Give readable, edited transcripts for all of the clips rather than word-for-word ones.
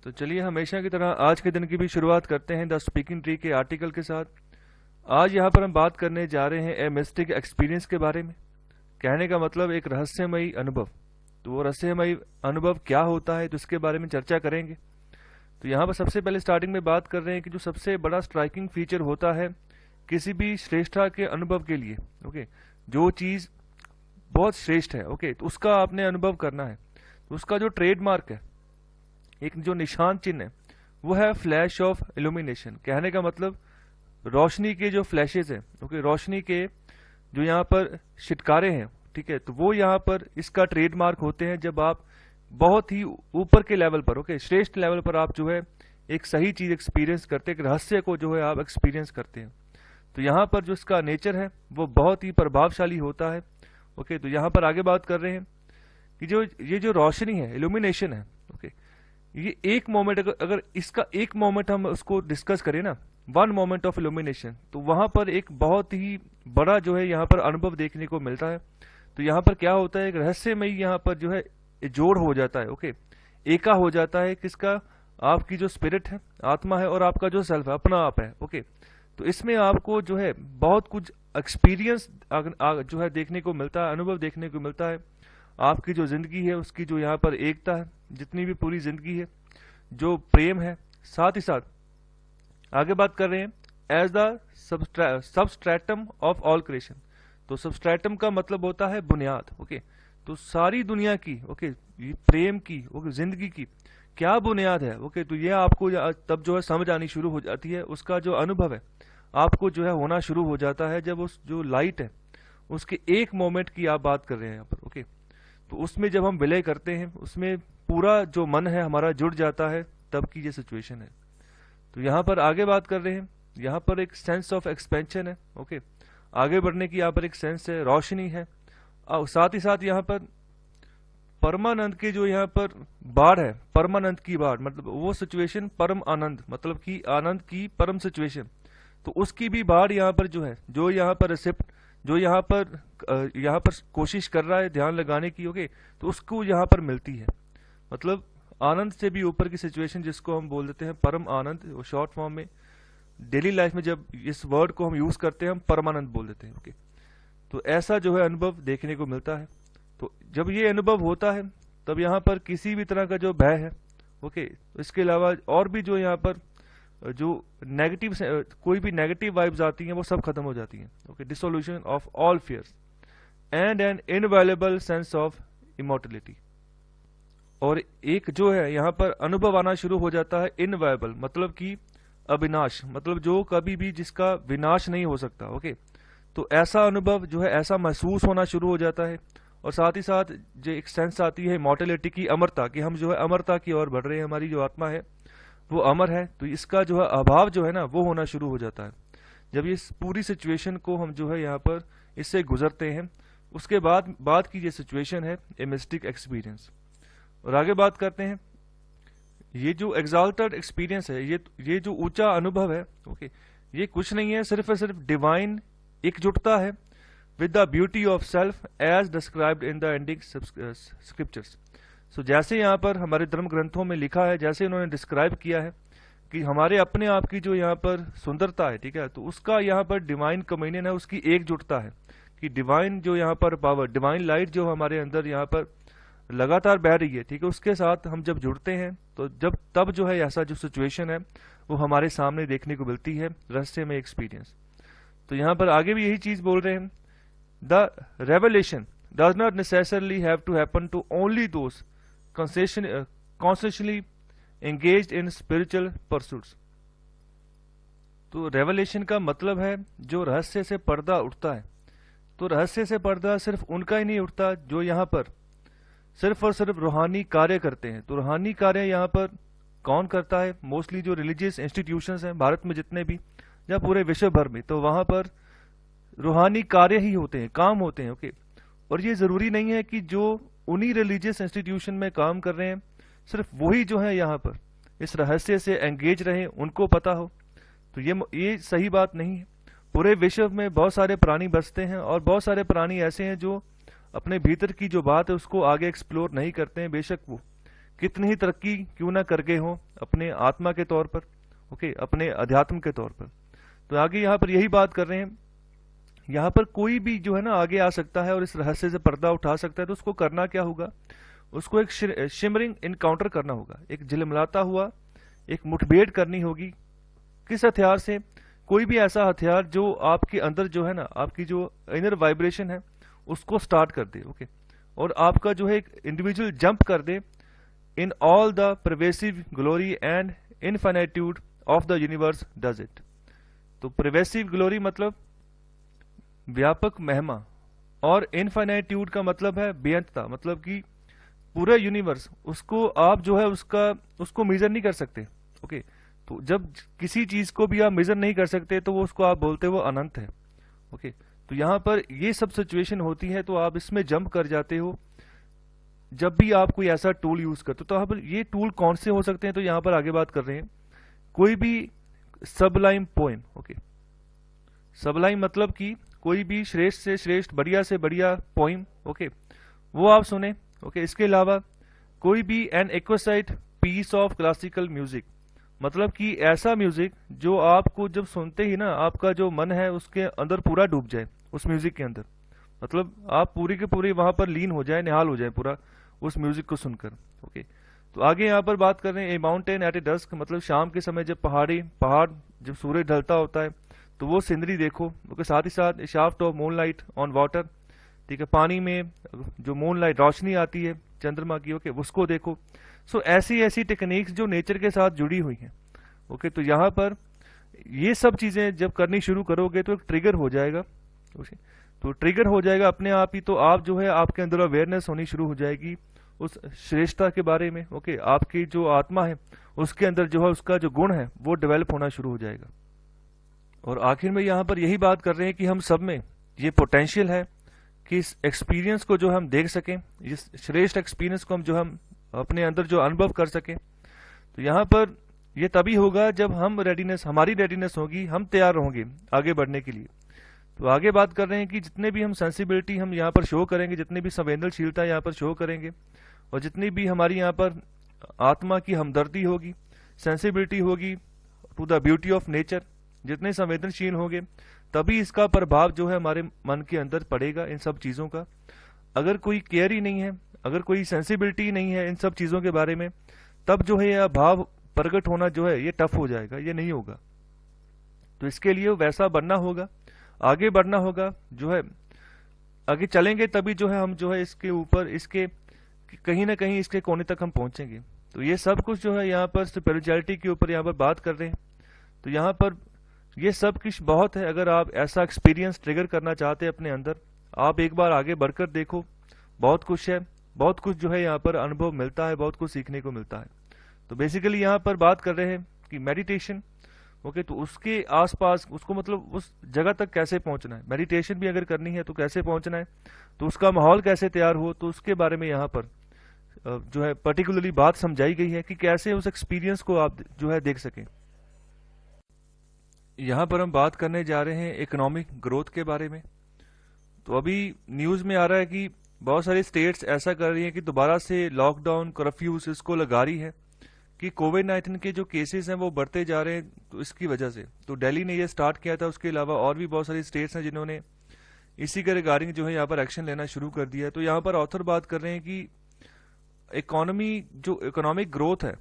तो चलिए हमेशा की तरह आज के दिन की भी शुरुआत करते हैं द स्पीकिंग ट्री के आर्टिकल के साथ। आज यहाँ पर हम बात करने जा रहे हैं ए मिस्टिक एक्सपीरियंस के बारे में। कहने का मतलब एक रहस्यमयी अनुभव। तो वो रहस्यमयी अनुभव क्या होता है तो इसके बारे में चर्चा करेंगे। तो यहाँ पर सबसे पहले स्टार्टिंग में बात कर रहे हैं कि जो सबसे बड़ा स्ट्राइकिंग फीचर होता है किसी भी श्रेष्ठता के अनुभव के लिए, ओके, जो चीज़ बहुत श्रेष्ठ है, ओके, तो उसका आपने अनुभव करना है। तो उसका जो ट्रेडमार्क है, एक जो निशान चिन्ह है, वो है फ्लैश ऑफ इल्यूमिनेशन। कहने का मतलब रोशनी के जो फ्लैशेज हैं, ओके, रोशनी के जो यहाँ पर छिटकारे हैं, ठीक है, तो वो यहाँ पर इसका ट्रेडमार्क होते हैं जब आप बहुत ही ऊपर के लेवल पर, ओके, श्रेष्ठ लेवल पर आप जो है एक सही चीज एक्सपीरियंस करते हैं, एक रहस्य को जो है आप एक्सपीरियंस करते हैं। तो यहाँ पर जो इसका नेचर है वो बहुत ही प्रभावशाली होता है। ओके, तो यहाँ पर आगे बात कर रहे हैं कि जो ये जो रोशनी है, इल्यूमिनेशन है, ओके, ये एक मोमेंट अगर इसका एक मोमेंट हम उसको डिस्कस करें ना, वन मोमेंट ऑफ इल्यूमिनेशन, तो वहां पर एक बहुत ही बड़ा जो है यहाँ पर अनुभव देखने को मिलता है। तो यहाँ पर क्या होता है, एक रहस्यमयी यहाँ पर जो है जोड़ हो जाता है, ओके, एका हो जाता है किसका, आपकी जो स्पिरिट है, आत्मा है, और आपका जो सेल्फ है, अपना आप है, ओके। तो इसमें आपको जो है बहुत कुछ एक्सपीरियंस जो है देखने को मिलता है, अनुभव देखने को मिलता है। आपकी जो जिंदगी है उसकी जो यहाँ पर एकता है, जितनी भी पूरी जिंदगी है, जो प्रेम है, साथ ही साथ आगे बात कर रहे हैं as the substratum of all creation. तो सबस्ट्रेटम का मतलब होता है बुनियाद, ओके। तो सारी दुनिया की, ओके, प्रेम की, ओके, जिंदगी की क्या बुनियाद है, ओके। तो ये आपको तब जो है समझ आनी शुरू हो जाती है, उसका जो अनुभव है आपको जो है होना शुरू हो जाता है जब उस जो लाइट है उसके एक मोमेंट की आप बात कर रहे हैं यहाँ पर, ओके। तो उसमें जब हम विलय करते हैं उसमें पूरा जो मन है हमारा जुड़ जाता है, तब की ये सिचुएशन है। तो यहाँ पर आगे बात कर रहे हैं, यहाँ पर एक सेंस ऑफ एक्सपेंशन है, ओके, आगे बढ़ने की यहाँ पर एक सेंस है, रोशनी है, और साथ ही साथ यहाँ पर परमानंद की जो यहाँ पर बाढ़ है, परमानंद की बाढ़ मतलब वो सिचुएशन, परम आनंद मतलब कि आनंद की परम सिचुएशन, तो उसकी भी बाढ़ यहाँ पर जो है, जो यहाँ पर रिसिप्ट, जो यहाँ पर कोशिश कर रहा है ध्यान लगाने की, ओके, तो उसको यहाँ पर मिलती है। मतलब आनंद से भी ऊपर की सिचुएशन जिसको हम बोल देते हैं परम आनंद, वो शॉर्ट फॉर्म में डेली लाइफ में जब इस वर्ड को हम यूज करते हैं हम परमानंद बोल देते हैं, ओके। तो ऐसा जो है अनुभव देखने को मिलता है। तो जब ये अनुभव होता है तब यहाँ पर किसी भी तरह का जो भय है, ओके, इसके अलावा और भी जो यहाँ पर जो नेगेटिव कोई भी नेगेटिव वाइब्स आती हैं वो सब खत्म हो जाती हैं, okay. Dissolution of all fears and an invaluable sense of immortality. और एक जो है यहाँ पर अनुभव आना शुरू हो जाता है, इनवैल्यूएबल मतलब कि अविनाश, मतलब जो कभी भी जिसका विनाश नहीं हो सकता, ओके। तो ऐसा अनुभव जो है ऐसा महसूस होना शुरू हो जाता है। और साथ ही साथ जो एक सेंस आती है मॉर्टेलिटी की, अमरता की, हम जो है अमरता की ओर बढ़ रहे हैं, हमारी जो आत्मा है वो अमर है। तो इसका जो है अभाव जो है ना वो होना शुरू हो जाता है जब इस पूरी सिचुएशन को हम जो है यहाँ पर इससे गुजरते हैं। उसके बाद की ये सिचुएशन है ए मिस्टिक एक्सपीरियंस। और आगे बात करते हैं, ये जो एग्जाल्टेड एक्सपीरियंस है, ये जो ऊंचा अनुभव है, ओके, ये कुछ नहीं है, सिर्फ और सिर्फ डिवाइन एकजुटता है with the beauty of self as described in the ending scriptures. So जैसे यहाँ पर हमारे धर्म ग्रंथों में लिखा है, जैसे इन्होंने डिस्क्राइब किया है कि हमारे अपने आप की जो यहाँ पर सुंदरता है, ठीक है, तो उसका यहाँ पर डिवाइन कम्युनियन है, उसकी एकजुटता है कि डिवाइन जो यहाँ पर पावर, डिवाइन लाइट जो हमारे अंदर यहाँ पर लगातार बह रही है, ठीक है, उसके साथ हम जब जुड़ते हैं तो तब जो है ऐसा जो सिचुएशन है वो हमारे सामने देखने को मिलती है, रहस्य में एक्सपीरियंस। तो यहाँ पर आगे भी यही चीज बोल रहे हैं, the revelation does not necessarily have to happen to only those consciously engaged in spiritual pursuits. तो रेवलेशन का मतलब है जो रहस्य से पर्दा उठता है। तो रहस्य से पर्दा सिर्फ उनका ही नहीं उठता जो यहाँ पर सिर्फ और सिर्फ रूहानी कार्य करते हैं। तो रूहानी कार्य यहाँ पर कौन करता है, मोस्टली जो रिलीजियस इंस्टीट्यूशंस हैं भारत में जितने भी या पूरे विश्व भर में, तो वहां पर रूहानी कार्य ही होते हैं, काम होते हैं, ओके। और ये जरूरी नहीं है कि जो उन्हीं रिलीजियस इंस्टीट्यूशन में काम कर रहे हैं सिर्फ वही जो है यहाँ पर इस रहस्य से एंगेज रहे, उनको पता हो। तो ये सही बात नहीं है। पूरे विश्व में बहुत सारे प्राणी बसते हैं और बहुत सारे प्राणी ऐसे हैं जो अपने भीतर की जो बात है उसको आगे एक्सप्लोर नहीं करते हैं, बेशक वो कितनी ही तरक्की क्यों ना कर गए हों अपने आत्मा के तौर पर, ओके, अपने अध्यात्म के तौर पर। तो आगे यहाँ पर यही बात कर रहे हैं, यहाँ पर कोई भी जो है ना आगे आ सकता है और इस रहस्य से पर्दा उठा सकता है। तो उसको करना क्या होगा, उसको एक शिमरिंग इनकाउंटर करना होगा, एक झिलमिलाता हुआ एक मुठभेड़ करनी होगी। किस हथियार से, कोई भी ऐसा हथियार जो आपके अंदर जो है ना, आपकी जो इनर वाइब्रेशन है उसको स्टार्ट कर दे, ओके, और आपका जो है एक इंडिविजुअल जंप कर दे in all the pervasive glory and infinitude of the universe does it. तो परवेसिव ग्लोरी मतलब व्यापक महिमा, और इनफाइनाइट्यूड का मतलब है बेअंतता, मतलब कि पूरा यूनिवर्स, उसको आप जो है उसको मेजर नहीं कर सकते, ओके। तो जब किसी चीज को भी आप मेजर नहीं कर सकते तो वो उसको आप बोलते हो वो अनंत है, ओके। तो यहाँ पर ये सब सिचुएशन होती है तो आप इसमें जंप कर जाते हो जब भी आप कोई ऐसा टूल यूज करते हो। तो यहाँ पर ये टूल कौन से हो सकते हैं, तो यहाँ पर आगे बात कर रहे हैं कोई भी सबलाइम पोएम, ओके। सबलाइम मतलब कि कोई भी श्रेष्ठ से श्रेष्ठ, बढ़िया से बढ़िया पोइम, ओके, वो आप सुने, ओके। इसके अलावा कोई भी an exquisite piece of classical music, मतलब कि ऐसा म्यूजिक जो आपको जब सुनते ही ना आपका जो मन है उसके अंदर पूरा डूब जाए उस म्यूजिक के अंदर, मतलब आप पूरी के पूरी वहां पर लीन हो जाए, निहाल हो जाए पूरा उस म्यूजिक को सुनकर, ओके। तो आगे यहाँ पर बात कर रहे हैं a mountain at a dusk, मतलब शाम के समय जब पहाड़ जब सूरज ढलता होता है तो वो सीनरी देखो, ओके। साथ ही साथ shaft of moonlight on water, ठीक है, पानी में जो मूनलाइट रोशनी आती है चंद्रमा की, ओके, उसको देखो। सो ऐसी ऐसी टेक्निक्स जो नेचर के साथ जुड़ी हुई हैं, ओके। तो यहाँ पर ये सब चीजें जब करनी शुरू करोगे तो एक ट्रिगर हो जाएगा, ओके। तो ट्रिगर हो जाएगा अपने आप ही, तो आप जो है आपके अंदर अवेयरनेस होनी शुरू हो जाएगी उस श्रेष्ठता के बारे में, ओके। आपकी जो आत्मा है उसके अंदर जो है उसका जो गुण है वो डेवलप होना शुरू हो जाएगा। और आखिर में यहाँ पर यही बात कर रहे हैं कि हम सब में ये पोटेंशियल है कि इस एक्सपीरियंस को जो हम देख सकें, इस श्रेष्ठ एक्सपीरियंस को हम अपने अंदर जो अनुभव कर सकें। तो यहाँ पर ये तभी होगा जब हमारी रेडीनेस होगी, हम तैयार होंगे आगे बढ़ने के लिए। तो आगे बात कर रहे हैं कि जितने भी हम सेंसिबिलिटी हम यहाँ पर शो करेंगे, जितनी भी संवेदनशीलता यहाँ पर शो करेंगे, और जितनी भी हमारी यहाँ पर आत्मा की हमदर्दी होगी, सेंसिबिलिटी होगी to the beauty of nature, जितने संवेदनशील होंगे तभी इसका प्रभाव जो है हमारे मन के अंदर पड़ेगा इन सब चीजों का। अगर कोई केयर ही नहीं है, अगर कोई सेंसिबिलिटी नहीं है इन सब चीजों के बारे में, तब जो है यह भाव प्रकट होना जो है ये टफ हो जाएगा, ये नहीं होगा। तो इसके लिए वैसा बनना होगा, आगे बढ़ना होगा, जो है आगे चलेंगे तभी जो है हम जो है इसके ऊपर, इसके कहीं ना कहीं इसके कोने तक हम पहुंचेंगे। तो ये सब कुछ जो है यहाँ पर स्पिरिचुअलिटी के ऊपर यहाँ पर बात कर रहे हैं। तो यहाँ पर ये सब कुछ बहुत है, अगर आप ऐसा एक्सपीरियंस ट्रिगर करना चाहते हैं अपने अंदर, आप एक बार आगे बढ़कर देखो, बहुत कुछ है, बहुत कुछ जो है यहाँ पर अनुभव मिलता है, बहुत कुछ सीखने को मिलता है। तो बेसिकली यहाँ पर बात कर रहे हैं कि मेडिटेशन, ओके, तो उसके आसपास उसको मतलब उस जगह तक कैसे पहुंचना है, मेडिटेशन भी अगर करनी है तो कैसे पहुंचना है, तो उसका माहौल कैसे तैयार हो, तो उसके बारे में यहाँ पर जो है पर्टिकुलरली बात समझाई गई है कि कैसे उस एक्सपीरियंस को आप जो है देख सकें। यहाँ पर हम बात करने जा रहे हैं इकोनॉमिक ग्रोथ के बारे में। तो अभी न्यूज में आ रहा है कि बहुत सारी स्टेट्स ऐसा कर रही हैं कि दोबारा से लॉकडाउन, कर्फ्यूज इसको लगा रही है कि कोविड-19 के जो केसेस हैं वो बढ़ते जा रहे हैं, तो इसकी वजह से। तो दिल्ली ने ये स्टार्ट किया था, उसके अलावा और भी बहुत सारी स्टेट्स हैं जिन्होंने इसी के रिगार्डिंग जो है यहाँ पर एक्शन लेना शुरू कर दिया है। तो यहाँ पर ऑथर बात कर रहे हैं कि इकोनॉमिक ग्रोथ है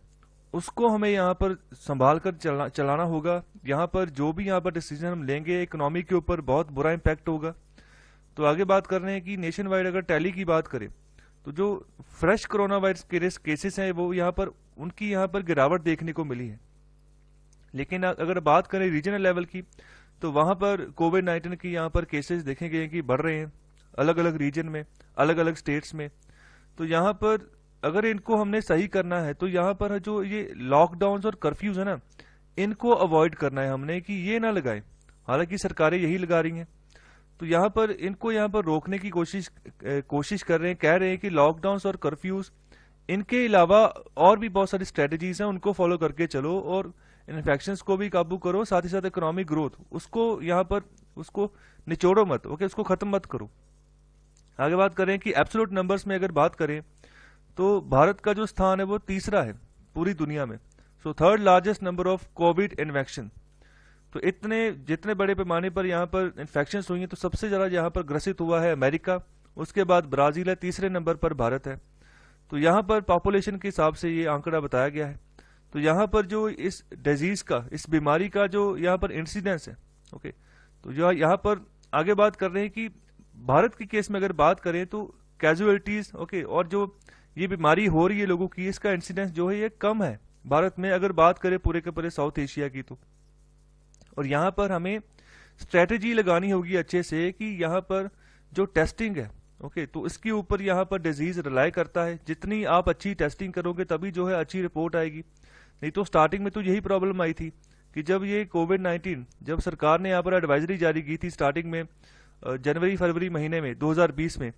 उसको हमें यहाँ पर संभाल कर चलाना होगा। यहाँ पर जो भी यहाँ पर डिसीजन हम लेंगे इकोनॉमी के ऊपर बहुत बुरा इम्पैक्ट होगा। तो आगे बात कर रहे हैं कि नेशन वाइड अगर टैली की बात करें तो जो फ्रेश कोरोना वायरस के केसेस हैं वो यहाँ पर उनकी यहाँ पर गिरावट देखने को मिली है। लेकिन अगर बात करें रीजनल लेवल की तो वहां पर कोविड-19 की यहाँ पर केसेस देखे गए कि बढ़ रहे हैं अलग अलग रीजन में, अलग अलग स्टेट्स में। तो यहाँ पर अगर इनको हमने सही करना है तो यहाँ पर जो ये लॉकडाउन और कर्फ्यूज है ना, इनको अवॉइड करना है हमने कि ये ना लगाए। हालांकि सरकारें यही लगा रही हैं, तो यहाँ पर इनको यहाँ पर रोकने की कोशिश कर रहे हैं, कह रहे हैं कि लॉकडाउन और कर्फ्यूज इनके अलावा और भी बहुत सारी स्ट्रेटेजीज हैं, उनको फॉलो करके चलो और इन्फेक्शंस को भी काबू करो, साथ ही साथ इकोनॉमिक ग्रोथ उसको यहाँ पर उसको निचोड़ो मत, ओके, उसको खत्म मत करो। आगे बात करें कि एब्सोल्यूट नंबर्स में अगर बात करें तो भारत का जो स्थान है वो तीसरा है पूरी दुनिया में। So third largest number of Covid infection. तो इतने जितने बड़े पैमाने पर यहाँ पर इन्फेक्शन हुई हैं, तो सबसे ज़्यादा यहाँ पर ग्रसित हुआ है अमेरिका, उसके बाद ब्राज़ील है, तीसरे नंबर पर भारत है। तो यहाँ पर पॉपुलेशन के हिसाब से ये आंकड़ा बताया गया है। तो यहाँ पर जो इस डिजीज़ का, इस बीमारी का जो यहाँ पर इंसिडेंस है, ओके, तो जो यहाँ पर आगे बात कर रहे हैं कि भारत के केस में अगर बात करें तो कैजुअलिटीज, ओके, और जो ये बीमारी हो रही है लोगों की, इसका इंसिडेंस जो है ये कम है भारत में अगर बात करें पूरे के पूरे साउथ एशिया की। तो और यहाँ पर हमें स्ट्रेटेजी लगानी होगी अच्छे से कि यहाँ पर जो टेस्टिंग है, ओके, तो इसके ऊपर यहाँ पर डिजीज रिलाई करता है। जितनी आप अच्छी टेस्टिंग करोगे तभी जो है अच्छी रिपोर्ट आएगी। नहीं तो स्टार्टिंग में तो यही प्रॉब्लम आई थी कि जब ये कोविड-19, जब सरकार ने यहाँ पर एडवाइजरी जारी की थी स्टार्टिंग में जनवरी फरवरी महीने में 2020 में,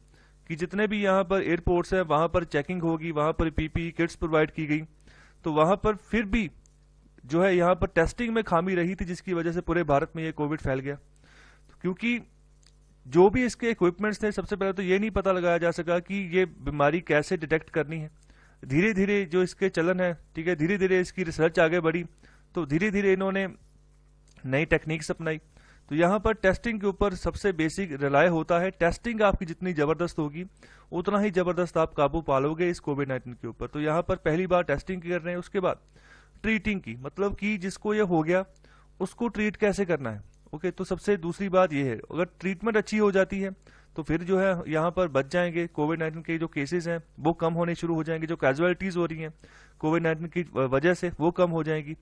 कि जितने भी यहाँ पर एयरपोर्ट्स हैं वहाँ पर चेकिंग होगी, वहाँ पर पीपीई किट्स प्रोवाइड की गई, तो वहाँ पर फिर भी जो है यहाँ पर टेस्टिंग में खामी रही थी, जिसकी वजह से पूरे भारत में ये कोविड फैल गया। तो क्योंकि जो भी इसके इक्विपमेंट्स थे, सबसे पहले तो ये नहीं पता लगाया जा सका कि ये बीमारी कैसे डिटेक्ट करनी है। धीरे धीरे जो इसके चलन है, ठीक है, धीरे धीरे इसकी रिसर्च आगे बढ़ी, तो धीरे धीरे इन्होंने नई टेक्निक्स अपनाई। तो यहाँ पर टेस्टिंग के ऊपर सबसे बेसिक रिलाय होता है। टेस्टिंग आपकी जितनी जबरदस्त होगी उतना ही जबरदस्त आप काबू पालोगे इस कोविड-19 के ऊपर। तो यहाँ पर पहली बार टेस्टिंग कर रहे हैं, उसके बाद ट्रीटिंग की, मतलब कि जिसको ये हो गया उसको ट्रीट कैसे करना है, ओके। तो सबसे दूसरी बात ये है, अगर ट्रीटमेंट अच्छी हो जाती है तो फिर जो है यहाँ पर बच जाएंगे कोविड-19 के जो केसेस हैं वो कम होने शुरू हो जाएंगे, जो कैजुअलिटीज हो रही हैं कोविड-19 की वजह से वो कम हो जाएंगी।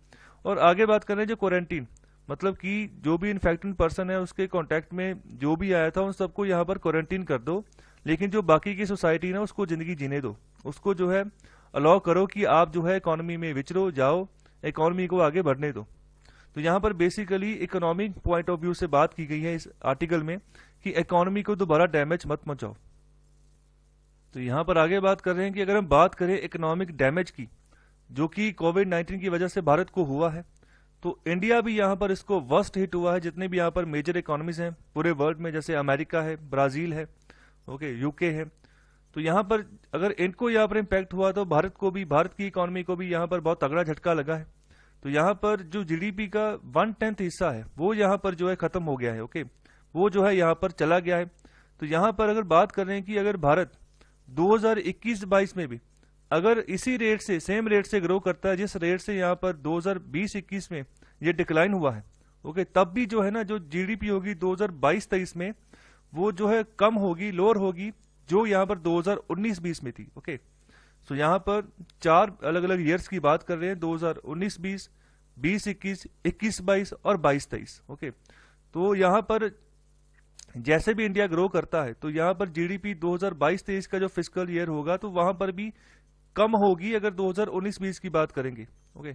और आगे बात कर रहे हैं जो क्वारंटीन, मतलब कि जो भी इन्फेक्टेड पर्सन है उसके कांटेक्ट में जो भी आया था उन सबको यहाँ पर क्वारंटीन कर दो, लेकिन जो बाकी की सोसाइटी ना उसको जिंदगी जीने दो, उसको जो है अलाउ करो कि आप जो है इकोनॉमी में विचरो जाओ, इकोनॉमी को आगे बढ़ने दो। तो यहाँ पर basically economic point of view से बात की गई है इस आर्टिकल में कि इकोनॉमी को दोबारा डैमेज मत मचाओ। तो यहाँ पर आगे बात कर रहे हैं कि अगर हम बात करें इकोनॉमिक डैमेज की, जो कि कोविड-19 की वजह से भारत को हुआ है, तो इंडिया भी यहाँ पर इसको वर्स्ट हिट हुआ है। जितने भी यहाँ पर मेजर इकोनॉमीज हैं पूरे वर्ल्ड में, जैसे अमेरिका है, ब्राजील है, ओके, यूके है, तो यहाँ पर अगर इनको यहाँ पर इम्पैक्ट हुआ तो भारत को भी, भारत की इकोनॉमी को भी यहाँ पर बहुत तगड़ा झटका लगा है। तो यहाँ पर जो जीडीपी का 1/10 हिस्सा है वो यहाँ पर जो है खत्म हो गया है, ओके, वो जो है यहाँ पर चला गया है। तो यहाँ पर अगर बात कर रहे हैं कि अगर भारत 2021-22 में भी अगर इसी रेट से, सेम रेट से ग्रो करता है जिस रेट से यहाँ पर 2020-21 में ये डिक्लाइन हुआ है, ओके, तब भी जो है ना जो जीडीपी होगी 2022-23 में वो जो है कम होगी, लोअर होगी, जो यहाँ पर 2019-20 में थी, ओके। सो यहाँ पर 4 अलग अलग ईयर्स की बात कर रहे हैं, 2019-20, 20-21, 21-22 और 22-23, ओके। तो यहाँ पर जैसे भी इंडिया ग्रो करता है तो यहाँ पर जीडीपी 2022-23 का जो फिस्कल ईयर होगा तो वहां पर भी कम होगी अगर 2019-20 की बात करेंगे, ओके।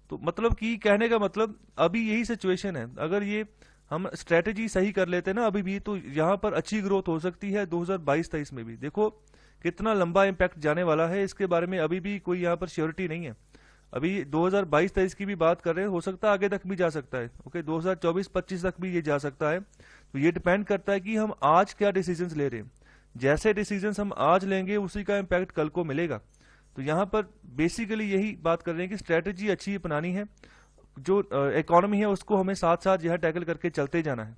तो मतलब कि कहने का मतलब अभी यही सिचुएशन है, अगर ये हम स्ट्रेटेजी सही कर लेते हैं ना अभी भी, तो यहाँ पर अच्छी ग्रोथ हो सकती है 2022-23 में भी। देखो कितना लंबा इम्पैक्ट जाने वाला है, इसके बारे में अभी भी कोई यहाँ पर श्योरिटी नहीं है। अभी 2022-23 की भी बात कर रहे हैं, हो सकता है आगे तक भी जा सकता है, ओके, 2024-25 तक भी ये जा सकता है। तो ये डिपेंड करता है कि हम आज क्या डिसीजंस ले रहे हैं। जैसे डिसीजंस हम आज लेंगे उसी का इम्पैक्ट कल को मिलेगा। तो यहाँ पर बेसिकली यही बात कर रहे हैं कि स्ट्रेटेजी अच्छी अपनानी है, जो इकोनॉमी है उसको हमें साथ साथ यह टैकल करके चलते जाना है।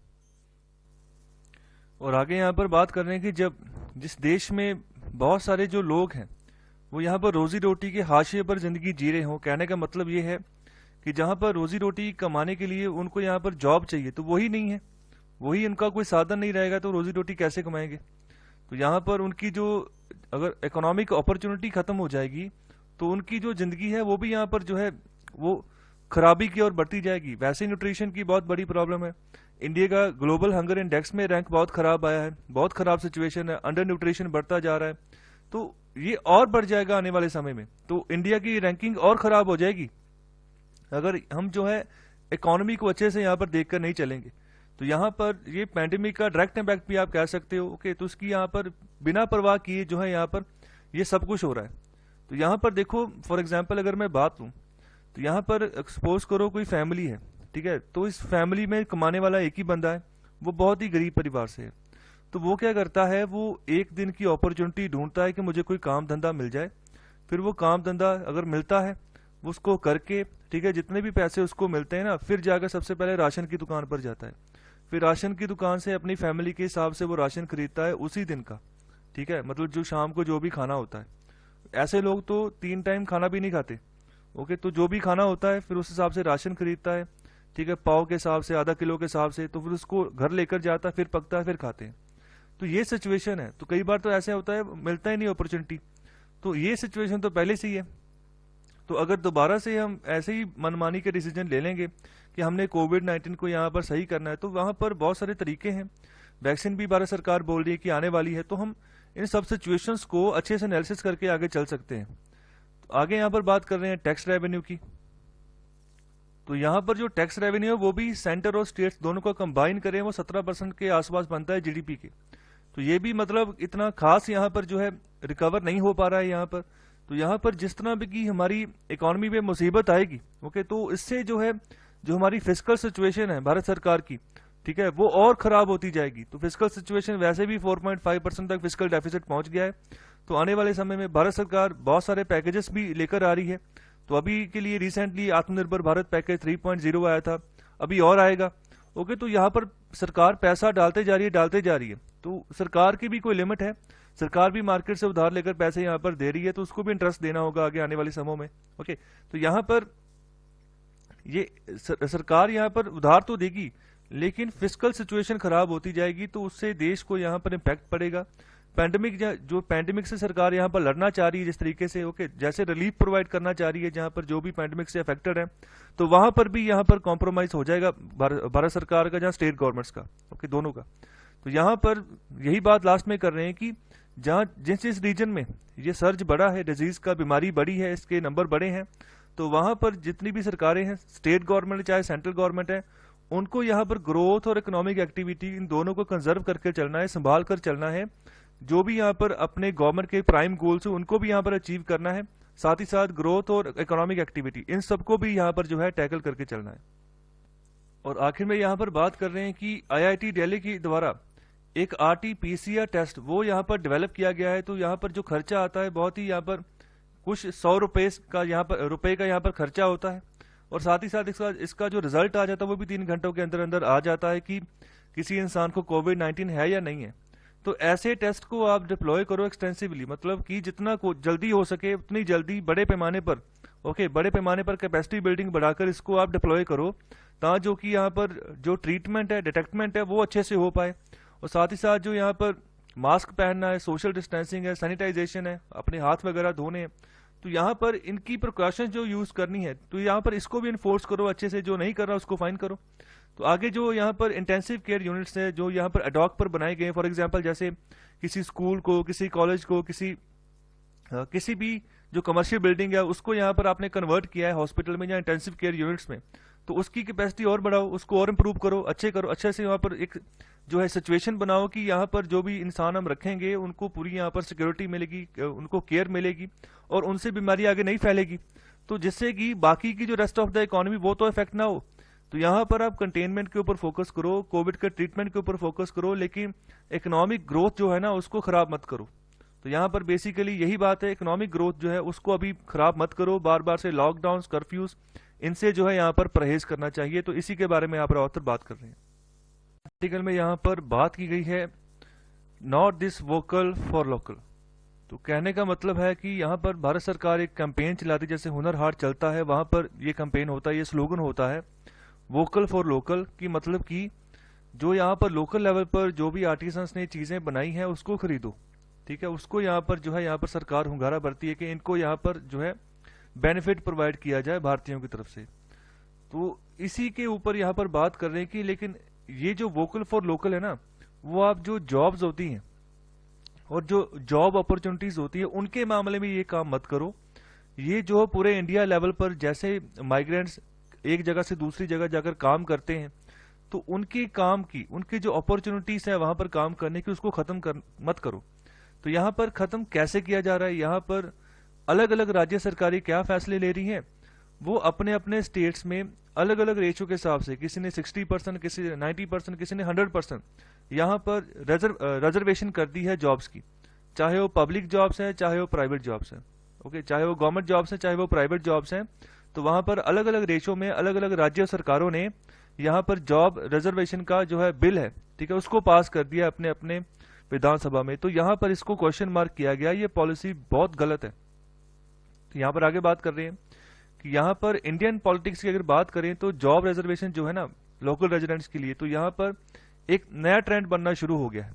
और आगे यहाँ पर बात कर रहे हैं कि जब जिस देश में बहुत सारे जो लोग हैं वो यहाँ पर रोजी रोटी के हाशिए पर जिंदगी जी रहे हों, कहने का मतलब ये है कि जहाँ पर रोजी रोटी कमाने के लिए उनको यहाँ पर जॉब चाहिए तो वही नहीं है, वही उनका कोई साधन नहीं रहेगा, तो रोजी रोटी कैसे कमाएंगे। तो यहाँ पर उनकी जो अगर इकोनॉमिक अपॉर्चुनिटी खत्म हो जाएगी तो उनकी जो जिंदगी है वो भी यहाँ पर जो है वो खराबी की ओर बढ़ती जाएगी। वैसे न्यूट्रिशन की बहुत बड़ी प्रॉब्लम है, इंडिया का ग्लोबल हंगर इंडेक्स में रैंक बहुत खराब आया है, बहुत खराब सिचुएशन है, अंडर न्यूट्रिशन बढ़ता जा रहा है, तो ये और बढ़ जाएगा आने वाले समय में। तो इंडिया की रैंकिंग और खराब हो जाएगी अगर हम जो है इकोनॉमी को अच्छे से यहाँ पर देखकर नहीं चलेंगे। तो यहाँ पर ये पैंडेमिक का डायरेक्ट इम्पैक्ट भी आप कह सकते हो, ओके। तो उसकी यहाँ पर बिना परवाह किए जो है यहाँ पर ये सब कुछ हो रहा है। तो यहाँ पर देखो फॉर एग्जाम्पल अगर मैं बात लूँ तो यहाँ पर सपोज करो कोई फैमिली है, ठीक है, तो इस फैमिली में कमाने वाला एक ही बंदा है, वो बहुत ही गरीब परिवार से है। तो वो क्या करता है, वो एक दिन की अपॉर्चुनिटी ढूंढता है कि मुझे कोई काम धंधा मिल जाए फिर वो काम धंधा अगर मिलता है उसको करके, ठीक है, जितने भी पैसे उसको मिलते हैं ना, फिर जाकर सबसे पहले राशन की दुकान पर जाता है। फिर राशन की दुकान से अपनी फैमिली के हिसाब से वो राशन खरीदता है उसी दिन का, ठीक है, मतलब जो शाम को जो भी खाना होता है। ऐसे लोग तो 3 टाइम खाना भी नहीं खाते। ओके, तो जो भी खाना होता है फिर उस हिसाब से राशन खरीदता है, ठीक है, पाव के हिसाब से, आधा किलो के हिसाब से, तो फिर उसको घर लेकर जाता है, फिर पकता है, फिर खाते हैं। तो ये सिचुएशन है। तो कई बार तो ऐसे होता है मिलता ही नहीं अपॉर्चुनिटी। तो ये सिचुएशन तो पहले से ही है। तो अगर दोबारा से हम ऐसे ही मनमानी के डिसीजन ले लेंगे कि हमने कोविड-19 को यहाँ पर सही करना है, तो वहाँ पर बहुत सारे तरीके हैं। वैक्सीन भी भारत सरकार बोल रही है कि आने वाली है, तो हम इन सब सिचुएशंस को अच्छे से एनालिसिस करके आगे चल सकते हैं। तो आगे यहाँ पर बात कर रहे हैं टैक्स रेवेन्यू की। तो यहाँ पर जो टैक्स रेवेन्यू है वो भी सेंटर और स्टेट्स दोनों को कंबाइन करें, वो 17% के आसपास बनता है जीडीपी के। तो ये भी मतलब इतना खास यहाँ पर जो है रिकवर नहीं हो पा रहा है यहाँ पर। तो यहाँ पर जिस तरह भी की हमारी इकोनॉमी में मुसीबत आएगी, ओके, तो इससे जो है जो हमारी फिजिकल सिचुएशन है भारत सरकार की, ठीक है, वो और खराब होती जाएगी। तो फिजिकल सिचुएशन वैसे भी 4.5% तक फिजिकल डेफिसिट पहुंच गया है। तो आने वाले समय में भारत सरकार बहुत सारे पैकेजेस भी लेकर आ रही है। तो अभी के लिए रिसेंटली आत्मनिर्भर भारत पैकेज 3.0 आया था, अभी और आएगा। ओके, तो यहाँ पर सरकार पैसा डालते जा रही है, डालते जा रही है। तो सरकार की भी कोई लिमिट है। सरकार भी मार्केट से उधार लेकर पैसे यहाँ पर दे रही है, तो उसको भी इंटरेस्ट देना होगा आगे आने वाले समयों में। ओके, तो यहाँ पर ये सरकार यहाँ पर उधार तो देगी, लेकिन फिजिकल सिचुएशन खराब होती जाएगी, तो उससे देश को यहाँ पर इम्पैक्ट पड़ेगा। पैंडेमिक जो पैंडेमिक से सरकार यहाँ पर लड़ना चाह रही है जिस तरीके से, ओके, जैसे रिलीफ प्रोवाइड करना चाह रही है जहाँ पर जो भी पैंडेमिक से अफेक्टेड है, तो वहां पर भी यहाँ पर कॉम्प्रोमाइज हो जाएगा भारत सरकार का, जहाँ स्टेट गवर्नमेंट्स का, ओके, दोनों का। तो यहाँ पर यही बात लास्ट में कर रहे हैं कि जहाँ जिस रीजन में ये सर्ज बढ़ा है, डिजीज का, बीमारी बढ़ी है, इसके नंबर बढ़े हैं, तो वहां पर जितनी भी सरकारें हैं, स्टेट गवर्नमेंट चाहे सेंट्रल गवर्नमेंट है, उनको यहाँ पर ग्रोथ और इकोनॉमिक एक्टिविटी इन दोनों को कंजर्व करके चलना है, संभाल कर चलना है। जो भी यहाँ पर अपने गवर्नमेंट के प्राइम गोल्स है उनको भी यहाँ पर अचीव करना है, साथ ही साथ ग्रोथ और इकोनॉमिक एक्टिविटी इन सबको भी यहाँ पर जो है टैकल करके चलना है। और आखिर में यहाँ पर बात कर रहे हैं कि आईआईटी दिल्ली के द्वारा एक आरटी-पीसीआर टेस्ट वो यहाँ पर डेवलप किया गया है। तो यहाँ पर जो खर्चा आता है बहुत ही यहाँ पर कुछ 100 रुपए का यहाँ पर खर्चा होता है, और साथ ही साथ इसका जो रिजल्ट आ जाता है वो भी 3 घंटों के अंदर अंदर आ जाता है कि किसी इंसान को कोविड-19 है या नहीं है। तो ऐसे टेस्ट को आप डिप्लॉय करो एक्सटेंसिवली, मतलब कि जितना जल्दी हो सके उतनी जल्दी बड़े पैमाने पर, ओके, बड़े पैमाने पर कैपेसिटी बिल्डिंग बढ़ाकर इसको आप डिप्लॉय करो, ताकि जो कि यहाँ पर जो ट्रीटमेंट है, डिटेक्टमेंट है, वो अच्छे से हो पाए। और साथ ही साथ जो यहाँ पर मास्क पहनना है, सोशल डिस्टेंसिंग है, सैनिटाइजेशन है, अपने हाथ वगैरह धोने हैं, तो यहाँ पर इनकी प्रिकॉशन जो यूज करनी है, तो यहाँ पर इसको भी इन्फोर्स करो अच्छे से, जो नहीं कर रहा उसको फाइन करो। तो आगे जो यहाँ पर इंटेंसिव केयर यूनिट्स है जो यहाँ पर एडॉक पर बनाए गए, फॉर एग्जांपल जैसे किसी स्कूल को, किसी कॉलेज को, किसी भी जो कमर्शियल बिल्डिंग है उसको यहाँ पर आपने कन्वर्ट किया है हॉस्पिटल में या इंटेंसिव केयर यूनिट्स में, तो उसकी कैपेसिटी और बढ़ाओ, उसको और इम्प्रूव करो, अच्छे से वहाँ पर एक जो है सिचुएशन बनाओ कि यहाँ पर जो भी इंसान हम रखेंगे उनको पूरी यहाँ पर सिक्योरिटी मिलेगी, उनको केयर मिलेगी और उनसे बीमारी आगे नहीं फैलेगी, तो जिससे कि बाकी की जो रेस्ट ऑफ द इकोनॉमी वो तो इफेक्ट ना हो। तो यहाँ पर आप कंटेनमेंट के ऊपर फोकस करो, कोविड के ट्रीटमेंट के ऊपर फोकस करो, लेकिन इकोनॉमिक ग्रोथ जो है ना उसको खराब मत करो। तो यहाँ पर बेसिकली यही बात है, इकोनॉमिक ग्रोथ जो है उसको अभी खराब मत करो, बार बार से लॉकडाउन, कर्फ्यूज, इनसे जो है यहाँ पर परहेज करना चाहिए। तो इसी के बारे में यहाँ पर ऑथर बात कर रहे हैं। आर्टिकल में यहाँ पर बात की गई है not this vocal for local. तो कहने का मतलब है कि यहाँ पर भारत सरकार एक कैंपेन चलाती, जैसे हुनर हाट चलता है वहां पर ये कैंपेन होता है, ये स्लोगन होता है वोकल फॉर लोकल, की मतलब कि जो यहाँ पर लोकल लेवल पर जो भी आर्टिसंस ने चीजें बनाई हैं उसको खरीदो, ठीक है, उसको यहाँ पर जो है यहाँ पर सरकार हुंगारा भरती है कि इनको यहाँ पर जो है बेनिफिट प्रोवाइड किया जाए भारतीयों की तरफ से। तो इसी के ऊपर यहाँ पर बात कर रहे हैं कि लेकिन ये जो वोकल फॉर लोकल है ना, वो आप जो जॉब्स होती हैं और जो जॉब अपॉर्चुनिटीज होती है उनके मामले में ये काम मत करो। ये जो पूरे इंडिया लेवल पर जैसे माइग्रेंट्स एक जगह से दूसरी जगह जाकर काम करते हैं, तो उनके काम की, उनकी जो अपॉर्चुनिटीज है वहां पर काम करने की, उसको खत्म मत करो। तो यहाँ पर खत्म कैसे किया जा रहा है, यहाँ पर अलग अलग राज्य सरकारें क्या फैसले ले रही हैं, वो अपने अपने स्टेट्स में अलग अलग रेशो के हिसाब से, किसी ने 60%, किसी ने 90%, किसी ने 100% यहाँ पर रिजर्वेशन कर दी है जॉब्स की, चाहे वो पब्लिक जॉब्स है चाहे वो प्राइवेट जॉब्स है। ओके, चाहे वो गवर्नमेंट जॉब्स हैं चाहे वो प्राइवेट जॉब्स हैं, तो वहां पर अलग अलग रेशो में अलग अलग राज्य सरकारों ने यहाँ पर जॉब रिजर्वेशन का जो है बिल है, ठीक है, उसको पास कर दिया अपने अपने विधानसभा में। तो यहाँ पर इसको क्वेश्चन मार्क किया गया, ये पॉलिसी बहुत गलत है। तो यहाँ पर आगे बात कर रहे हैं कि यहाँ पर इंडियन पॉलिटिक्स की अगर बात करें तो जॉब रिजर्वेशन जो है ना लोकल रेजिडेंट्स के लिए, तो यहाँ पर एक नया ट्रेंड बनना शुरू हो गया है।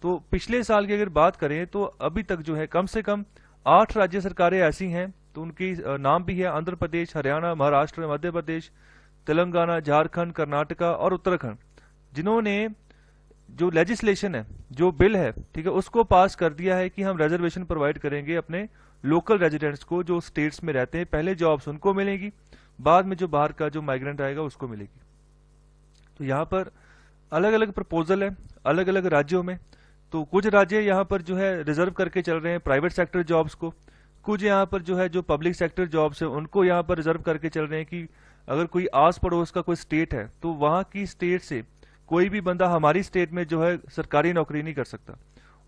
तो पिछले साल की अगर बात करें तो अभी तक जो है कम से कम 8 राज्य सरकारें ऐसी हैं, तो उनकी नाम भी है आंध्र प्रदेश, हरियाणा, महाराष्ट्र, मध्य प्रदेश, तेलंगाना, झारखंड, कर्नाटका और उत्तराखंड, जिन्होंने जो लेजिस्लेशन है, जो बिल है, ठीक है, उसको पास कर दिया है कि हम रिजर्वेशन प्रोवाइड करेंगे अपने लोकल रेजिडेंट्स को जो स्टेट्स में रहते हैं। पहले जॉब्स उनको मिलेगी, बाद में जो बाहर का जो माइग्रेंट आएगा उसको मिलेगी। तो यहाँ पर अलग अलग प्रपोजल है अलग अलग राज्यों में। तो कुछ राज्य यहाँ पर जो है रिजर्व करके चल रहे हैं प्राइवेट सेक्टर जॉब्स को, कुछ यहाँ पर जो है जो पब्लिक सेक्टर जॉब्स है उनको यहाँ पर रिजर्व करके चल रहे हैं कि अगर कोई आस पड़ोस का कोई स्टेट है तो वहां की स्टेट से कोई भी बंदा हमारी स्टेट में जो है सरकारी नौकरी नहीं कर सकता।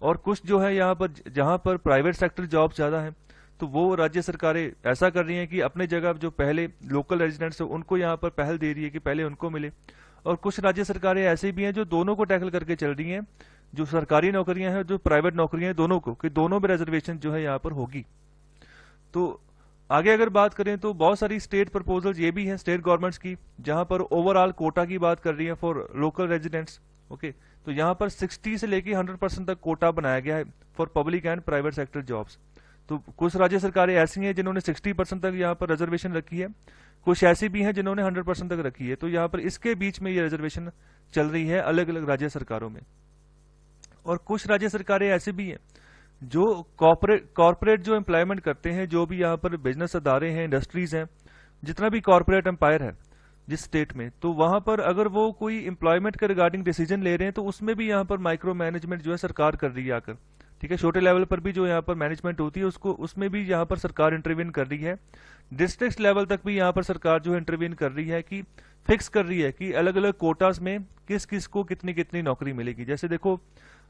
और कुछ जो है यहाँ पर जहां पर प्राइवेट सेक्टर जॉब ज्यादा है, तो वो राज्य सरकारें ऐसा कर रही हैं कि अपने जगह जो पहले लोकल रेजिडेंट्स है उनको यहाँ पर पहल दे रही है कि पहले उनको मिले। और कुछ राज्य सरकारें ऐसी भी हैं जो दोनों को टैकल करके चल रही हैं, जो सरकारी नौकरियां हैं जो प्राइवेट नौकरियां हैं, दोनों को, कि दोनों में रिजर्वेशन जो है यहाँ पर होगी। तो आगे अगर बात करें तो बहुत सारी स्टेट प्रपोजल्स ये भी हैं स्टेट गवर्नमेंट्स की, जहां पर ओवरऑल कोटा की बात कर रही है फॉर लोकल रेजिडेंट्स। ओके, तो यहाँ पर 60 से लेके 100% तक कोटा बनाया गया है for public and private sector jobs. तो कुछ राज्य सरकारें ऐसी हैं जिन्होंने 60% तक यहाँ पर रिजर्वेशन रखी है, कुछ ऐसी भी हैं जिन्होंने 100% तक रखी है। तो यहाँ पर इसके बीच में ये रिजर्वेशन चल रही है अलग अलग राज्य सरकारों में। और कुछ राज्य सरकारें ऐसे भी हैं जो कॉर्पोरेट जो एम्प्लॉयमेंट करते हैं, जो भी यहाँ पर बिजनेस अदारे हैं, इंडस्ट्रीज हैं, जितना भी कॉर्पोरेट एम्पायर है जिस स्टेट में, तो वहां पर अगर वो कोई एम्प्लॉयमेंट के रिगार्डिंग डिसीजन ले रहे हैं तो उसमें भी यहाँ पर माइक्रो मैनेजमेंट जो है सरकार कर रही है आकर, ठीक है। छोटे लेवल पर भी जो यहाँ पर मैनेजमेंट होती है उसको, उसमें भी यहाँ पर सरकार इंटरवीन कर रही है। डिस्ट्रिक्ट लेवल तक भी यहाँ पर सरकार जो है इंटरवीन कर रही है कि फिक्स कर रही है कि अलग अलग कोटास में किस किस को कितनी कितनी नौकरी मिलेगी। जैसे देखो,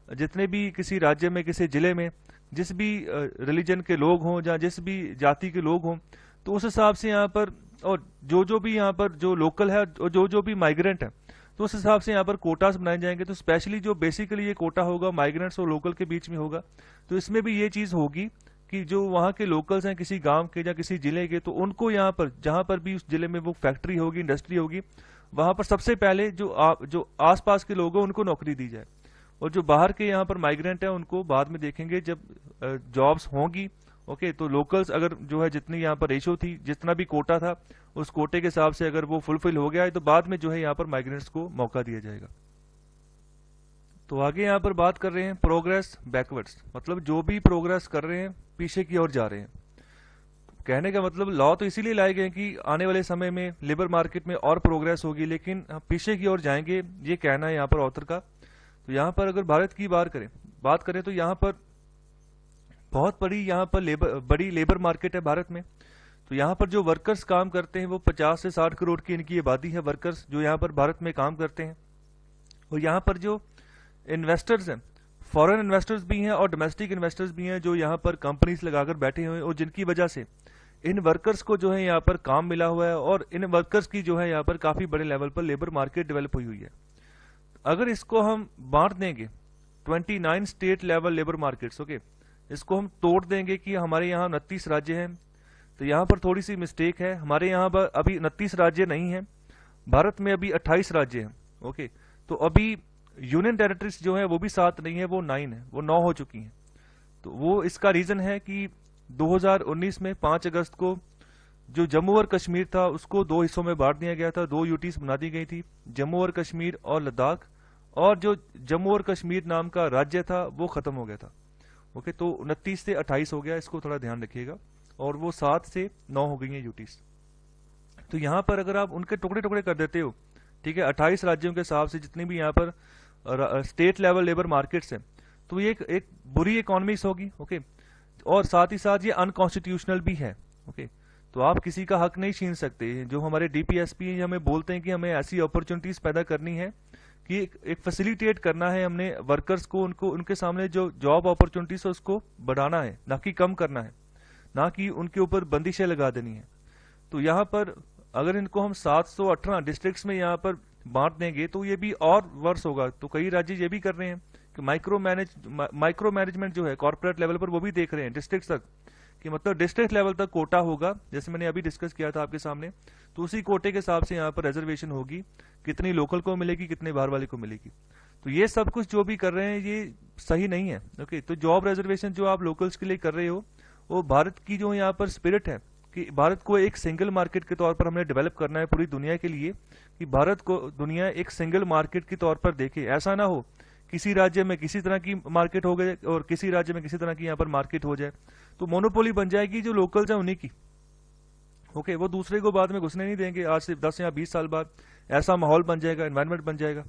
जितने भी किसी राज्य में किसी जिले में जिस भी रिलीजन के लोग हों या जिस भी जाति के लोग हों, तो उस हिसाब से यहाँ पर, और जो भी यहाँ पर जो लोकल है और जो भी माइग्रेंट है, तो उस हिसाब से यहाँ पर कोटास बनाए जाएंगे। तो स्पेशली जो बेसिकली ये कोटा होगा माइग्रेंट्स और लोकल के बीच में होगा। तो इसमें भी ये चीज होगी कि जो वहाँ के लोकल्स हैं किसी गांव के या किसी जिले के, तो उनको यहाँ पर जहां पर भी उस जिले में वो फैक्ट्री होगी, इंडस्ट्री होगी, वहां पर सबसे पहले जो आसपास के लोग हैं उनको नौकरी दी जाए। और जो बाहर के यहाँ पर माइग्रेंट है उनको बाद में देखेंगे जब जॉब्स होंगी। ओके, तो लोकल्स अगर जो है जितनी यहाँ पर रेशो थी, जितना भी कोटा था, उस कोटे के हिसाब से अगर वो फुलफिल हो गया है तो बाद में जो है यहाँ पर माइग्रेंट्स को मौका दिया जाएगा। तो आगे यहाँ पर बात कर रहे हैं प्रोग्रेस बैकवर्ड्स, मतलब जो भी प्रोग्रेस कर रहे हैं पीछे की ओर जा रहे हैं। कहने का मतलब लॉ तो इसीलिए लाए गए कि आने वाले समय में लेबर मार्केट में और प्रोग्रेस होगी, लेकिन पीछे की ओर जाएंगे, ये कहना है यहाँ पर ऑथर का। तो यहाँ पर अगर भारत की बात करें तो यहाँ पर बहुत बड़ी लेबर मार्केट है भारत में। तो यहाँ पर जो वर्कर्स काम करते हैं वो 50 से 60 करोड़ की इनकी आबादी है, वर्कर्स जो यहाँ पर भारत में काम करते हैं। और यहाँ पर जो इन्वेस्टर्स हैं, फॉरेन इन्वेस्टर्स भी हैं और डोमेस्टिक इन्वेस्टर्स भी हैं, जो यहाँ पर कंपनीज लगाकर बैठे हुए हैं और जिनकी वजह से इन वर्कर्स को जो है यहाँ पर काम मिला हुआ है और इन वर्कर्स की जो है यहाँ पर काफी बड़े लेवल पर लेबर मार्केट डेवलप हुई है। अगर इसको हम बांट देंगे 29 state level labour markets, okay, इसको हम तोड़ देंगे कि हमारे यहाँ 29 राज्य हैं, तो यहाँ पर थोड़ी सी मिस्टेक है। हमारे यहाँ पर अभी 29 राज्य नहीं है, भारत में अभी 28 राज्य हैं। ओके, तो अभी यूनियन टेरिटरीज जो है वो भी 7 नहीं है, वो 9 है, वो 9 हो चुकी हैं। तो वो इसका रीजन है कि 2019 में 5 अगस्त को जो जम्मू और कश्मीर था उसको 2 हिस्सों में बांट दिया गया था, 2 यूटीज बना दी गई थी, जम्मू और कश्मीर और लद्दाख, और जो जम्मू और कश्मीर नाम का राज्य था वो खत्म हो गया था। ओके, तो 29 से 28 हो गया, इसको थोड़ा ध्यान रखिएगा, और वो 7 से 9 हो गई है यूटीज। तो यहाँ पर अगर आप उनके टुकड़े टुकड़े कर देते हो, ठीक है, 28 राज्यों के हिसाब से जितने भी यहाँ पर स्टेट लेवल लेबर मार्केट्स हैं, तो ये एक बुरी इकोनॉमिक्स होगी। ओके, और साथ ही साथ ये अनकॉन्स्टिट्यूशनल भी है। ओके, तो आप किसी का हक नहीं छीन सकते। जो हमारे डीपीएसपी हमें बोलते हैं कि हमें ऐसी अपॉर्चुनिटीज पैदा करनी है कि एक फैसिलिटेट करना है हमने वर्कर्स को, उनके सामने जो जॉब अपॉर्चुनिटीज है उसको बढ़ाना है, ना कि कम करना है, ना कि उनके ऊपर बंदिशें लगा देनी है। तो यहाँ पर अगर इनको हम 718 डिस्ट्रिक्ट्स में यहाँ पर बांट देंगे तो ये भी और वर्ष होगा। तो कई राज्य ये भी कर रहे हैं कि माइक्रो मैनेजमेंट जो है कॉर्पोरेट लेवल पर वो भी देख रहे हैं डिस्ट्रिक्ट तक, कि मतलब डिस्ट्रिक्ट लेवल तक कोटा होगा, जैसे मैंने अभी डिस्कस किया था आपके सामने। तो उसी कोटे के हिसाब से यहाँ पर रिजर्वेशन होगी, कितनी लोकल को मिलेगी, कितने बाहर वाले को मिलेगी। तो ये सब कुछ जो भी कर रहे हैं ये सही नहीं है। ओके, तो जॉब रिजर्वेशन जो आप लोकल्स के लिए कर रहे हो, वो भारत की जो यहाँ पर स्पिरिट है कि भारत को एक सिंगल मार्केट के तौर पर हमने डेवलप करना है पूरी दुनिया के लिए, कि भारत को दुनिया एक सिंगल मार्केट के तौर पर देखे। ऐसा ना हो किसी राज्य में किसी तरह की मार्केट हो गए और किसी राज्य में किसी तरह की यहाँ पर मार्केट हो जाए, तो मोनोपोली बन जाएगी जो लोकल्स है उन्हीं की। ओके, वो दूसरे को बाद में घुसने नहीं देंगे। आज से 10 या 20 साल बाद ऐसा माहौल बन जाएगा, एनवायरमेंट बन जाएगा।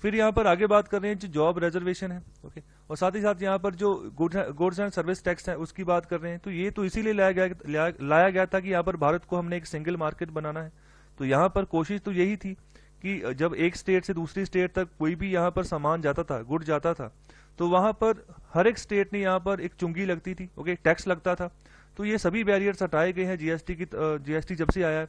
फिर यहाँ पर आगे बात कर रहे हैं जो जॉब रिजर्वेशन है। ओके, और साथ ही साथ यहाँ पर जो गुड्स एंड सर्विस टैक्स है उसकी बात कर रहे हैं। तो ये तो इसीलिए लाया गया था कि यहाँ पर भारत को हमने एक सिंगल मार्केट बनाना है। तो यहाँ पर कोशिश तो यही थी कि जब एक स्टेट से दूसरी स्टेट तक कोई भी यहाँ पर सामान जाता था, गुड जाता था, तो वहां पर हर एक स्टेट ने यहाँ पर एक चुंगी लगती थी। ओके, टैक्स लगता था। तो ये सभी बैरियर्स हटाए गए हैं जीएसटी जब से आया है।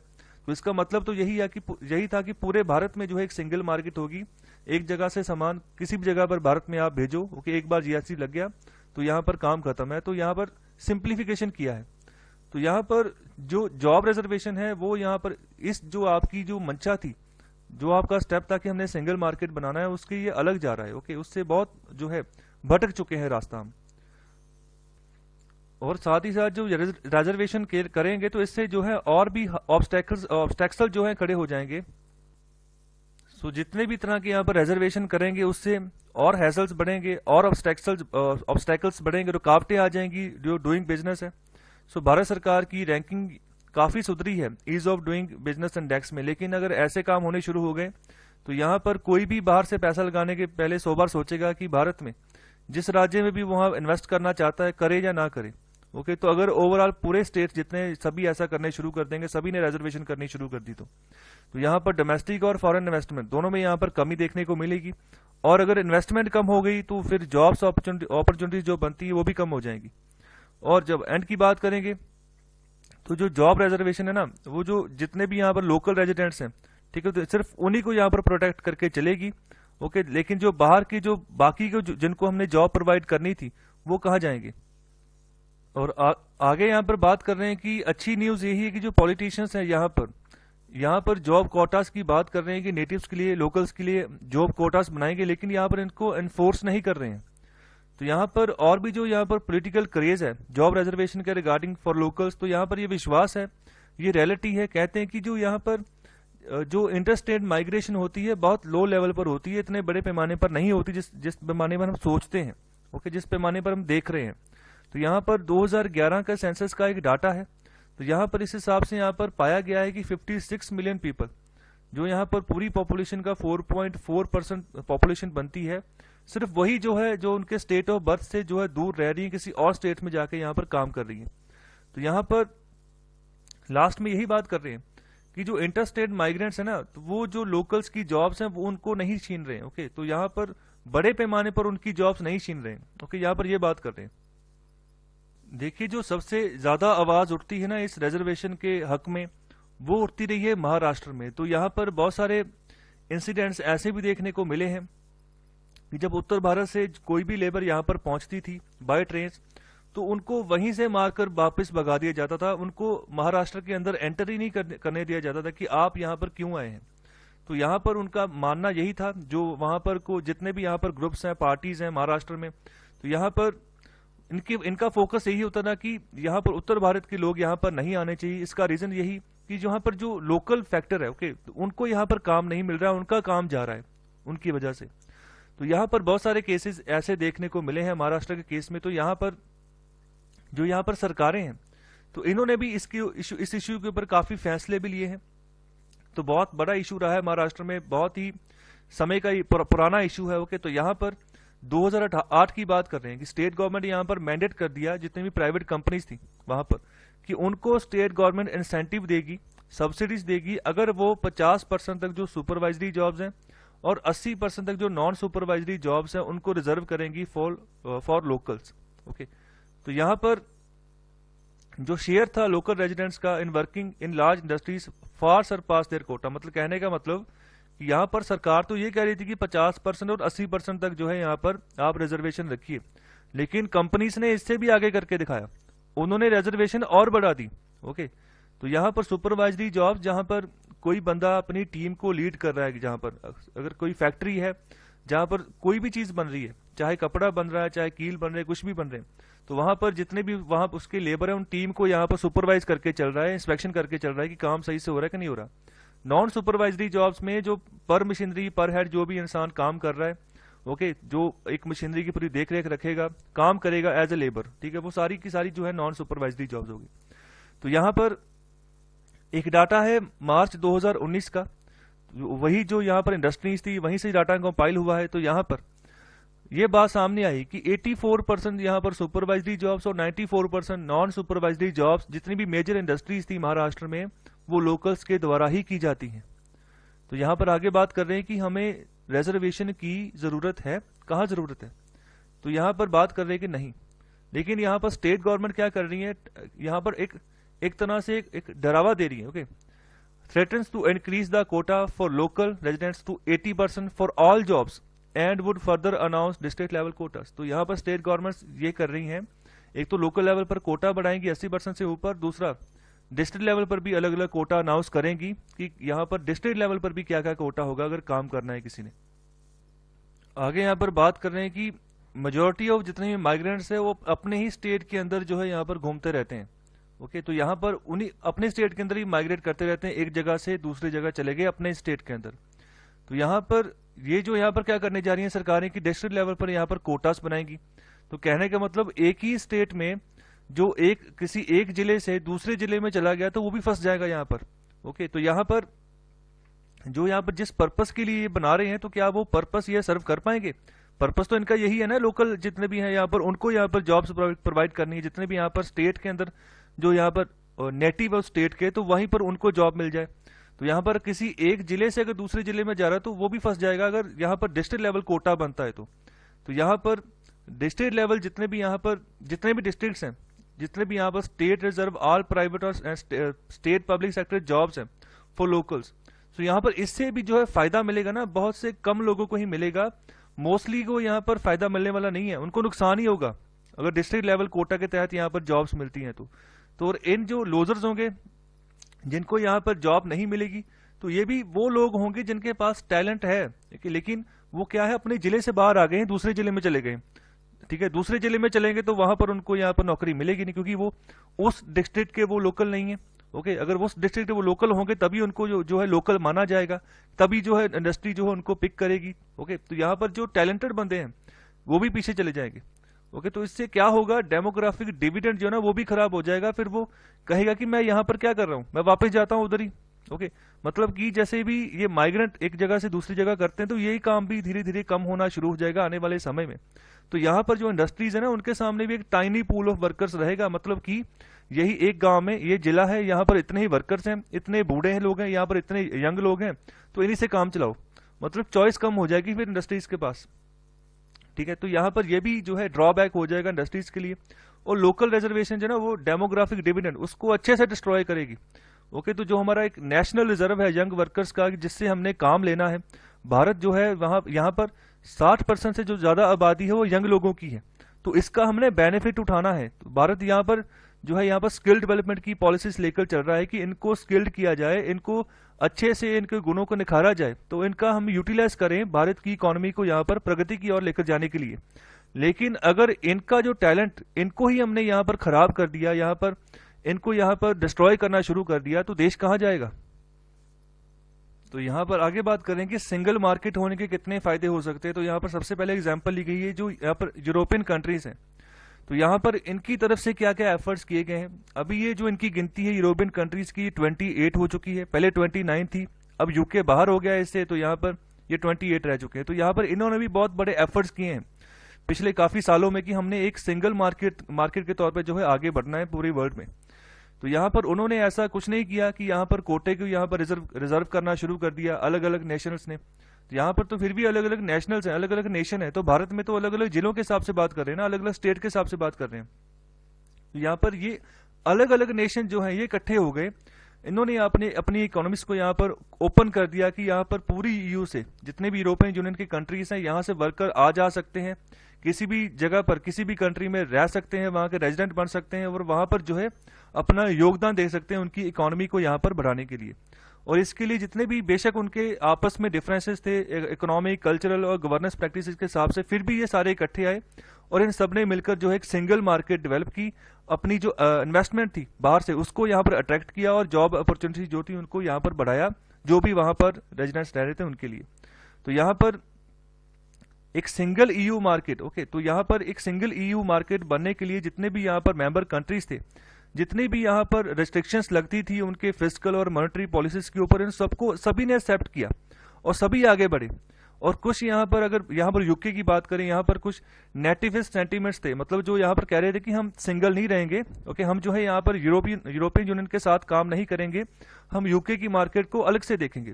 तो इसका मतलब तो यही था कि पूरे भारत में जो है एक सिंगल मार्केट होगी। एक जगह से सामान किसी भी जगह पर भारत में आप भेजो, ओके, एक बार जीएसटी लग गया तो यहाँ पर काम खत्म है। तो यहाँ पर सिंप्लीफिकेशन किया है। तो यहाँ पर जो जॉब रिजर्वेशन है वो यहाँ पर इस जो आपकी जो मंशा थी, जो आपका स्टेप था कि हमने सिंगल मार्केट बनाना है, उसके ये अलग जा रहा है। ओके, उससे बहुत जो है भटक चुके हैं रास्ता हम। और साथ ही साथ जो रिजर्वेशन करेंगे तो इससे जो है और भी ऑब्स्टेकल जो है खड़े हो जाएंगे। सो जितने भी तरह के यहाँ पर रिजर्वेशन करेंगे उससे और हैसल्स बढ़ेंगे और ऑब्स्टेकल्स बढ़ेंगे, रुकावटें आ जाएंगी जो डूइंग बिजनेस है। सो भारत सरकार की रैंकिंग काफी सुधरी है ease of doing business index में। लेकिन अगर ऐसे काम होने शुरू हो गए तो यहाँ पर कोई भी बाहर से पैसा लगाने के पहले 100 बार सोचेगा कि भारत में जिस राज्य में भी वहां इन्वेस्ट करना चाहता है करे या ना करे। ओके, तो अगर ओवरऑल पूरे स्टेट जितने सभी ऐसा करने शुरू कर देंगे, सभी ने रिजर्वेशन करनी शुरू कर दी, तो यहाँ पर डोमेस्टिक और फॉरेन इन्वेस्टमेंट दोनों में यहाँ पर कमी देखने को मिलेगी। और अगर इन्वेस्टमेंट कम हो गई तो फिर जॉब्स अपॉर्चुनिटीज जो बनती है वो भी कम हो जाएंगी। और जब एंड की बात करेंगे तो जो जॉब रिजर्वेशन है ना, वो जो जितने भी यहाँ पर लोकल रेजिडेंट्स हैं, ठीक है, तो सिर्फ उन्हीं को यहाँ पर प्रोटेक्ट करके चलेगी। ओके, लेकिन जो बाहर की जो बाकी को जिनको हमने जॉब प्रोवाइड करनी थी वो कहाँ जाएंगे। और आगे यहाँ पर बात कर रहे हैं कि अच्छी न्यूज यही है कि जो पॉलिटिशियंस हैं यहाँ पर जॉब कोटास की बात कर रहे हैं कि नेटिव्स के लिए, लोकल्स के लिए जॉब कोटास बनाएंगे, लेकिन यहाँ पर इनको एनफोर्स नहीं कर रहे हैं। तो यहाँ पर और भी जो यहाँ पर पॉलिटिकल क्रेज है जॉब रिजर्वेशन के रिगार्डिंग फॉर लोकल्स, तो यहाँ पर ये विश्वास है, ये रियलिटी है। कहते हैं कि जो यहाँ पर जो इंटर स्टेट माइग्रेशन होती है बहुत लो लेवल पर होती है, इतने बड़े पैमाने पर नहीं होती जिस पैमाने पर हम सोचते हैं। ओके, जिस पैमाने पर हम देख रहे हैं। तो यहाँ पर 2011 का सेंसस का एक डाटा है। तो यहाँ पर इस हिसाब से यहाँ पर पाया गया है कि 56 मिलियन पीपल, जो यहाँ पर पूरी पॉपुलेशन का 4.4% पॉपुलेशन बनती है, सिर्फ वही जो है जो उनके स्टेट ऑफ बर्थ से जो है दूर रह रही है, किसी और स्टेट में जाके यहाँ पर काम कर रही है। तो यहाँ पर लास्ट में यही बात कर रहे हैं कि जो इंटर स्टेट माइग्रेंट्स है ना, तो वो जो लोकल्स की जॉब्स हैं वो उनको नहीं छीन रहे हैं। ओके, तो यहाँ पर बड़े पैमाने पर उनकी जॉब्स नहीं छीन रहे हैं। ओके, यहाँ पर ये बात कर रहे हैं। देखिए, जो सबसे ज्यादा आवाज उठती है ना इस रिजर्वेशन के हक में, वो उठती रही है महाराष्ट्र में। तो यहाँ पर बहुत सारे इंसिडेंट्स ऐसे भी देखने को मिले हैं कि जब उत्तर भारत से कोई भी लेबर यहाँ पर पहुंचती थी बाय ट्रेन, तो उनको वहीं से मारकर वापस भगा दिया जाता था। उनको महाराष्ट्र के अंदर एंटर ही नहीं करने दिया जाता था कि आप यहाँ पर क्यों आए हैं। तो यहाँ पर उनका मानना यही था, जो वहां पर को जितने भी यहाँ पर ग्रुप्स हैं, पार्टीज हैं महाराष्ट्र में, तो यहाँ पर इनका फोकस यही होता था कि यहाँ पर उत्तर भारत के लोग यहाँ पर नहीं आने चाहिए। इसका रीजन यही कि यहाँ पर जो लोकल फैक्टर है, ओके, तो उनको यहाँ पर काम नहीं मिल रहा है, उनका काम जा रहा है उनकी वजह से। तो यहाँ पर बहुत सारे केसेस ऐसे देखने को मिले हैं महाराष्ट्र के केस में। तो यहाँ पर जो यहाँ पर सरकारें हैं, तो इन्होंने भी इस इश्यू के ऊपर काफी फैसले भी लिए हैं। तो बहुत बड़ा इशू रहा है महाराष्ट्र में, बहुत ही समय का पुराना इशू है। ओके, तो यहाँ पर 2008 की बात कर रहे हैं कि स्टेट गवर्नमेंट यहाँ पर मैंडेट कर दिया जितने भी प्राइवेट कंपनीज थी वहां पर, कि उनको स्टेट गवर्नमेंट इंसेंटिव देगी, सब्सिडीज देगी अगर वो 50% तक जो सुपरवाइजरी जॉब्स हैं और 80% तक जो नॉन सुपरवाइजरी जॉब्स हैं उनको रिजर्व करेंगी फॉर लोकल्स। ओके, तो यहाँ पर जो शेयर था लोकल रेजिडेंट्स का in working in large industries far surpass their quota. मतलब कहने का मतलब कि यहाँ पर सरकार तो ये कह रही थी कि 50% और 80% तक जो है यहाँ पर आप रिजर्वेशन रखिए, लेकिन कंपनीज ने इससे भी आगे करके दिखाया, उन्होंने रिजर्वेशन और बढ़ा दी। ओके, तो यहाँ पर सुपरवाइजरी जॉब जहाँ पर कोई बंदा अपनी टीम को लीड कर रहा है, जहाँ पर अगर कोई फैक्ट्री है जहाँ पर कोई भी चीज बन रही है, चाहे कपड़ा बन रहा है, चाहे कील बन रहे हैं, कुछ भी बन रहे हैं, तो वहां पर जितने भी वहां उसके लेबर है उन टीम को यहाँ पर सुपरवाइज करके चल रहा है, इंस्पेक्शन करके चल रहा है कि काम सही से हो रहा है कि नहीं हो रहा। नॉन सुपरवाइजरी जॉब्स में जो पर मशीनरी पर हेड जो भी इंसान काम कर रहा है, ओके, जो एक मशीनरी की पूरी देख रेख रखेगा, काम करेगा एज ए लेबर, ठीक है, वो सारी की सारी जो है नॉन सुपरवाइजरी जॉब्स होगी। तो यहाँ पर एक डाटा है मार्च 2019 का, वही जो यहाँ पर इंडस्ट्रीज थी वहीं से डाटा कंपाइल हुआ है। तो यहाँ पर ये बात सामने आई कि 84% यहाँ पर सुपरवाइजरी जॉब्स और 94% नॉन सुपरवाइजरी जॉब्स जितनी भी मेजर इंडस्ट्रीज थी महाराष्ट्र में वो लोकल्स के द्वारा ही की जाती हैं। तो यहाँ पर आगे बात कर रहे हैं कि हमें रिजर्वेशन की जरूरत है, कहाँ जरूरत है, तो यहाँ पर बात कर रहे हैं कि नहीं, लेकिन यहाँ पर स्टेट गवर्नमेंट क्या कर रही है, यहाँ पर एक तरह से एक डरावा दे रही है। Okay, threatens to increase the quota for local residents to 80% for all jobs and would further announce district level quotas। तो यहाँ पर स्टेट गवर्नमेंट्स ये कर रही हैं, एक तो लोकल लेवल पर कोटा बढ़ाएंगी 80% से ऊपर, दूसरा डिस्ट्रिक्ट लेवल पर भी अलग अलग कोटा अनाउंस करेंगी कि यहाँ पर डिस्ट्रिक्ट लेवल पर भी क्या क्या कोटा होगा अगर काम करना है किसी ने। आगे यहाँ पर बात कर रहे हैं कि मेजोरिटी ऑफ जितने भी माइग्रेंट्स है वो अपने ही स्टेट के अंदर जो है यहाँ पर घूमते रहते हैं। ओके, तो यहाँ पर उन्हीं अपने स्टेट के अंदर ही माइग्रेट करते रहते हैं, एक जगह से दूसरी जगह चले गए अपने स्टेट के अंदर। तो यहाँ पर ये जो यहाँ पर क्या करने जा रही है सरकारें कि डिस्ट्रिक्ट लेवल पर यहाँ पर कोटास बनाएंगी। तो कहने का मतलब एक ही स्टेट में जो किसी एक जिले से दूसरे जिले में चला गया तो वो भी फंस जाएगा यहाँ पर। ओके, तो यहाँ पर जो यहाँ पर जिस पर्पस के लिए ये बना रहे हैं तो क्या वो पर्पस ये सर्व कर पाएंगे? पर्पस तो इनका यही है ना, लोकल जितने भी हैं यहाँ पर उनको यहाँ पर जॉब्स प्रोवाइड करनी है, जितने भी यहाँ पर स्टेट के अंदर जो यहाँ पर नेटिव है स्टेट के, तो वहीं पर उनको जॉब मिल जाए। तो यहाँ पर किसी एक जिले से अगर दूसरे जिले में जा रहा है तो वो भी फंस जाएगा अगर यहाँ पर डिस्ट्रिक्ट लेवल कोटा बनता है। तो यहाँ पर डिस्ट्रिक्ट लेवल जितने भी यहाँ पर जितने भी डिस्ट्रिक्ट्स हैं, जितने भी यहाँ पर स्टेट रिजर्व ऑल प्राइवेट और स्टेट पब्लिक सेक्टर जॉब्स हैं फॉर लोकल्स, तो यहाँ पर इससे भी जो है फायदा मिलेगा ना, बहुत से कम लोगों को ही मिलेगा, मोस्टली को यहाँ पर फायदा मिलने वाला नहीं है, उनको नुकसान ही होगा अगर डिस्ट्रिक्ट लेवल कोटा के तहत यहाँ पर जॉब्स मिलती हैं। तो और इन जो लूजर्स होंगे जिनको यहाँ पर जॉब नहीं मिलेगी, तो ये भी वो लोग होंगे जिनके पास टैलेंट है लेकिन वो क्या है अपने जिले से बाहर आ गए हैं, दूसरे जिले में चले गए। ठीक है, दूसरे जिले में चलेंगे तो वहां पर उनको यहाँ पर नौकरी मिलेगी नहीं, क्योंकि वो उस डिस्ट्रिक्ट के वो लोकल नहीं है। ओके, अगर वो डिस्ट्रिक्ट वो लोकल होंगे तभी उनको जो है लोकल माना जाएगा, तभी जो है इंडस्ट्री जो है उनको पिक करेगी। ओके, तो यहाँ पर जो टैलेंटेड बंदे हैं वो भी पीछे चले जाएंगे। ओके, तो इससे क्या होगा, डेमोग्राफिक डिविडेंड जो है ना वो भी खराब हो जाएगा, फिर वो कहेगा कि मैं यहाँ पर क्या कर रहा हूँ, मैं वापस जाता हूँ उधर ही। ओके, मतलब कि जैसे भी ये माइग्रेंट एक जगह से दूसरी जगह करते हैं तो यही काम भी धीरे धीरे कम होना शुरू हो जाएगा आने वाले समय में। तो यहाँ पर जो इंडस्ट्रीज है ना उनके सामने भी एक टाइनी पूल ऑफ वर्कर्स रहेगा, मतलब कि यही एक गांव में ये जिला है, यहाँ पर इतने ही वर्कर्स हैं, इतने बूढ़े हैं लोग हैं, यहाँ पर इतने यंग लोग हैं, तो इन्हीं से काम चलाओ, मतलब चॉइस कम हो जाएगी फिर इंडस्ट्रीज के पास। ठीक है, तो यहाँ पर ये भी जो है ड्रॉबैक हो जाएगा इंडस्ट्रीज के लिए। और लोकल रिजर्वेशन जो है ना वो डेमोग्राफिक डिविडेंड उसको अच्छे से डिस्ट्रॉय करेगी। ओके, तो जो हमारा एक नेशनल रिजर्व है यंग वर्कर्स का, जिससे हमने काम लेना है, भारत जो है वहां यहाँ पर 60% से जो ज्यादा आबादी है वो यंग लोगों की है, तो इसका हमने बेनिफिट उठाना है। तो भारत यहाँ पर जो है यहाँ पर स्किल डेवलपमेंट की पॉलिसीज लेकर चल रहा है कि इनको स्किल्ड किया जाए, इनको अच्छे से इनके गुणों को निखारा जाए, तो इनका हम यूटिलाइज करें भारत की इकोनॉमी को यहाँ पर प्रगति की ओर लेकर जाने के लिए। लेकिन अगर इनका जो टैलेंट इनको ही हमने यहाँ पर खराब कर दिया, यहाँ पर इनको यहाँ पर डिस्ट्रॉय करना शुरू कर दिया, तो देश कहाँ जाएगा। तो यहाँ पर आगे बात करें कि सिंगल मार्केट होने के कितने फायदे हो सकते हैं। तो यहाँ पर सबसे पहले एग्जांपल ली गई है जो यहाँ पर यूरोपियन कंट्रीज हैं, तो यहाँ पर इनकी तरफ से क्या क्या एफर्ट्स किए गए हैं। अभी ये जो इनकी गिनती है यूरोपियन कंट्रीज की 28 हो चुकी है, पहले 29 थी, अब यूके बाहर हो गया है इससे, तो यहाँ पर ये 28 रह चुके हैं। तो यहाँ पर इन्होंने भी बहुत बड़े एफर्ट्स किए हैं पिछले काफी सालों में कि हमने एक सिंगल मार्केट के तौर पर जो है आगे बढ़ना है पूरे वर्ल्ड में। तो यहाँ पर उन्होंने ऐसा कुछ नहीं किया कि यहाँ पर कोटे को यहाँ पर रिजर्व करना शुरू कर दिया अलग अलग नेशनल्स ने। तो यहाँ पर तो फिर भी अलग अलग नेशनल्स हैं, अलग अलग नेशन है, तो भारत में तो अलग अलग जिलों के हिसाब से बात कर रहे हैं ना, अलग अलग स्टेट के हिसाब से बात कर रहे हैं। तो यहाँ पर ये अलग अलग नेशन जो है ये इकट्ठे हो गए, इन्होंने अपनी इकोनॉमिक्स को यहाँ पर ओपन कर दिया कि यहाँ पर पूरी ईयू से जितने भी यूरोपियन यूनियन की कंट्रीज हैं यहाँ से वर्कर आ जा सकते हैं, किसी भी जगह पर किसी भी कंट्री में रह सकते हैं, वहाँ के रेजिडेंट बन सकते हैं और वहाँ पर जो है अपना योगदान दे सकते हैं उनकी इकोनॉमी को यहाँ पर बढ़ाने के लिए। और इसके लिए जितने भी बेशक उनके आपस में डिफरेंसेस थे इकोनॉमिक, कल्चरल और गवर्नेंस प्रैक्टिसेस के हिसाब से, फिर भी ये सारे इकट्ठे आए और इन सब ने मिलकर जो है एक सिंगल मार्केट डेवलप की, अपनी जो इन्वेस्टमेंट थी बाहर से उसको यहाँ पर अट्रैक्ट किया और जॉब अपॉर्चुनिटी जो थी उनको यहाँ पर बढ़ाया, जो भी वहां पर रेजिडेंट्स रह रहे थे उनके लिए। तो यहाँ पर एक सिंगल ईयू मार्केट, ओके, तो यहाँ पर एक सिंगल ईयू मार्केट बनने के लिए जितने भी यहाँ पर मेंबर कंट्रीज थे, जितनी भी यहाँ पर रेस्ट्रिक्शंस लगती थी उनके फिस्कल और मॉनेटरी पॉलिसीज के ऊपर, इन सबको सभी ने एक्सेप्ट किया और सभी आगे बढ़े। और कुछ यहाँ पर अगर यहाँ पर यूके की बात करें, यहाँ पर कुछ नेटिविस्ट सेंटीमेंट्स थे, मतलब जो यहाँ पर कह रहे थे कि हम सिंगल नहीं रहेंगे, ओके, हम जो है यहाँ पर यूरोपियन यूनियन के साथ काम नहीं करेंगे, हम यूके की मार्केट को अलग से देखेंगे।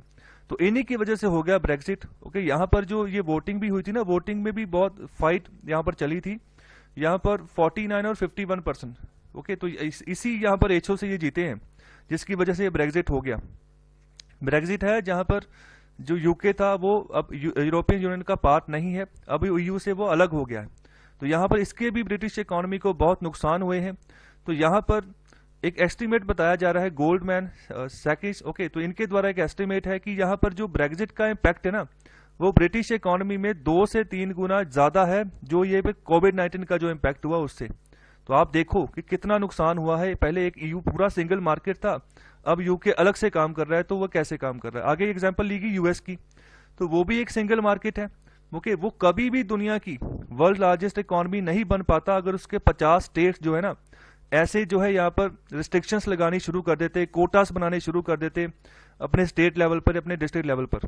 तो इन्हीं की वजह से हो गया ब्रेक्सिट। ओके, यहाँ पर जो ये वोटिंग भी हुई थी ना, वोटिंग में भी बहुत फाइट यहाँ पर चली थी, यहाँ पर 49 और 51%। ओके, तो इसी यहाँ पर एचओ से ये जीते हैं, जिसकी वजह से ये ब्रेक्सिट हो गया। ब्रेक्सिट है जहाँ पर जो यूके था वो अब यूरोपियन यूनियन का पार्ट नहीं है, अब ईयू से वो अलग हो गया है। तो यहाँ पर इसके भी ब्रिटिश इकोनॉमी को बहुत नुकसान हुए हैं। तो यहाँ पर एक एस्टीमेट बताया जा रहा है गोल्डमैन सैकिस, ओके, तो इनके द्वारा एक एस्टीमेट है कि यहाँ पर जो ब्रेक्सिट का इम्पैक्ट है ना, वो ब्रिटिश इकोनॉमी में 2 से 3 गुना ज्यादा है जो ये कोविड-19 का जो इम्पैक्ट हुआ उससे। तो आप देखो कि कितना नुकसान हुआ है। पहले एक ईयू पूरा सिंगल मार्केट था, अब यूके अलग से काम कर रहा है, तो वो कैसे काम कर रहा है। आगे एग्जांपल ली गई यूएस की, तो वो भी एक सिंगल मार्केट है, ओके, वो कभी भी दुनिया की वर्ल्ड लार्जेस्ट इकोनॉमी नहीं बन पाता अगर उसके 50 स्टेट्स जो है ना ऐसे जो है यहाँ पर रिस्ट्रिक्शंस लगानी शुरू कर देते, कोटास बनाने शुरू कर देते अपने स्टेट लेवल पर, अपने डिस्ट्रिक्ट लेवल पर।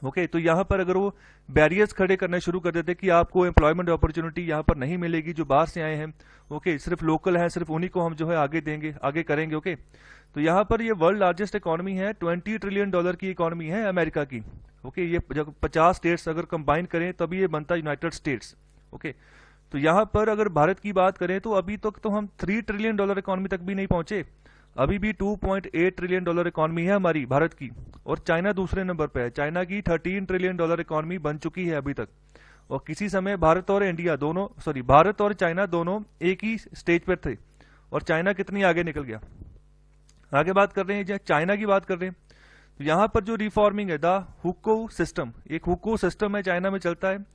ओके, तो यहाँ पर अगर वो बैरियर्स खड़े करने शुरू कर देते कि आपको एम्प्लॉयमेंट अपॉर्चुनिटी यहाँ पर नहीं मिलेगी जो बाहर से आए हैं, ओके, सिर्फ लोकल हैं, सिर्फ उन्हीं को हम जो है आगे देंगे, आगे करेंगे। ओके, तो यहाँ पर ये वर्ल्ड लार्जेस्ट इकोनॉमी है, $20 ट्रिलियन की इकोनॉमी है अमेरिका की। ओके, ये जब 50 स्टेट्स अगर कंबाइन करें तभी ये बनता यूनाइटेड स्टेट्स। ओके, तो यहाँ पर अगर भारत की बात करें तो अभी तक तो हम $3 ट्रिलियन इकोनॉमी तक भी नहीं पहुंचे, अभी भी $2.8 ट्रिलियन इकोनॉमी है हमारी भारत की, और चाइना दूसरे नंबर पे है। चाइना की $13 ट्रिलियन इकोनॉमी बन चुकी है अभी तक, और किसी समय भारत और इंडिया दोनों, सॉरी, भारत और चाइना दोनों एक ही स्टेज पर थे, और चाइना कितनी आगे निकल गया। आगे बात कर रहे हैं, चाइना की बात कर रहे हैं, तो यहाँ पर जो रिफॉर्मिंग है द हुको सिस्टम, एक हुको सिस्टम है चाइना में चलता है।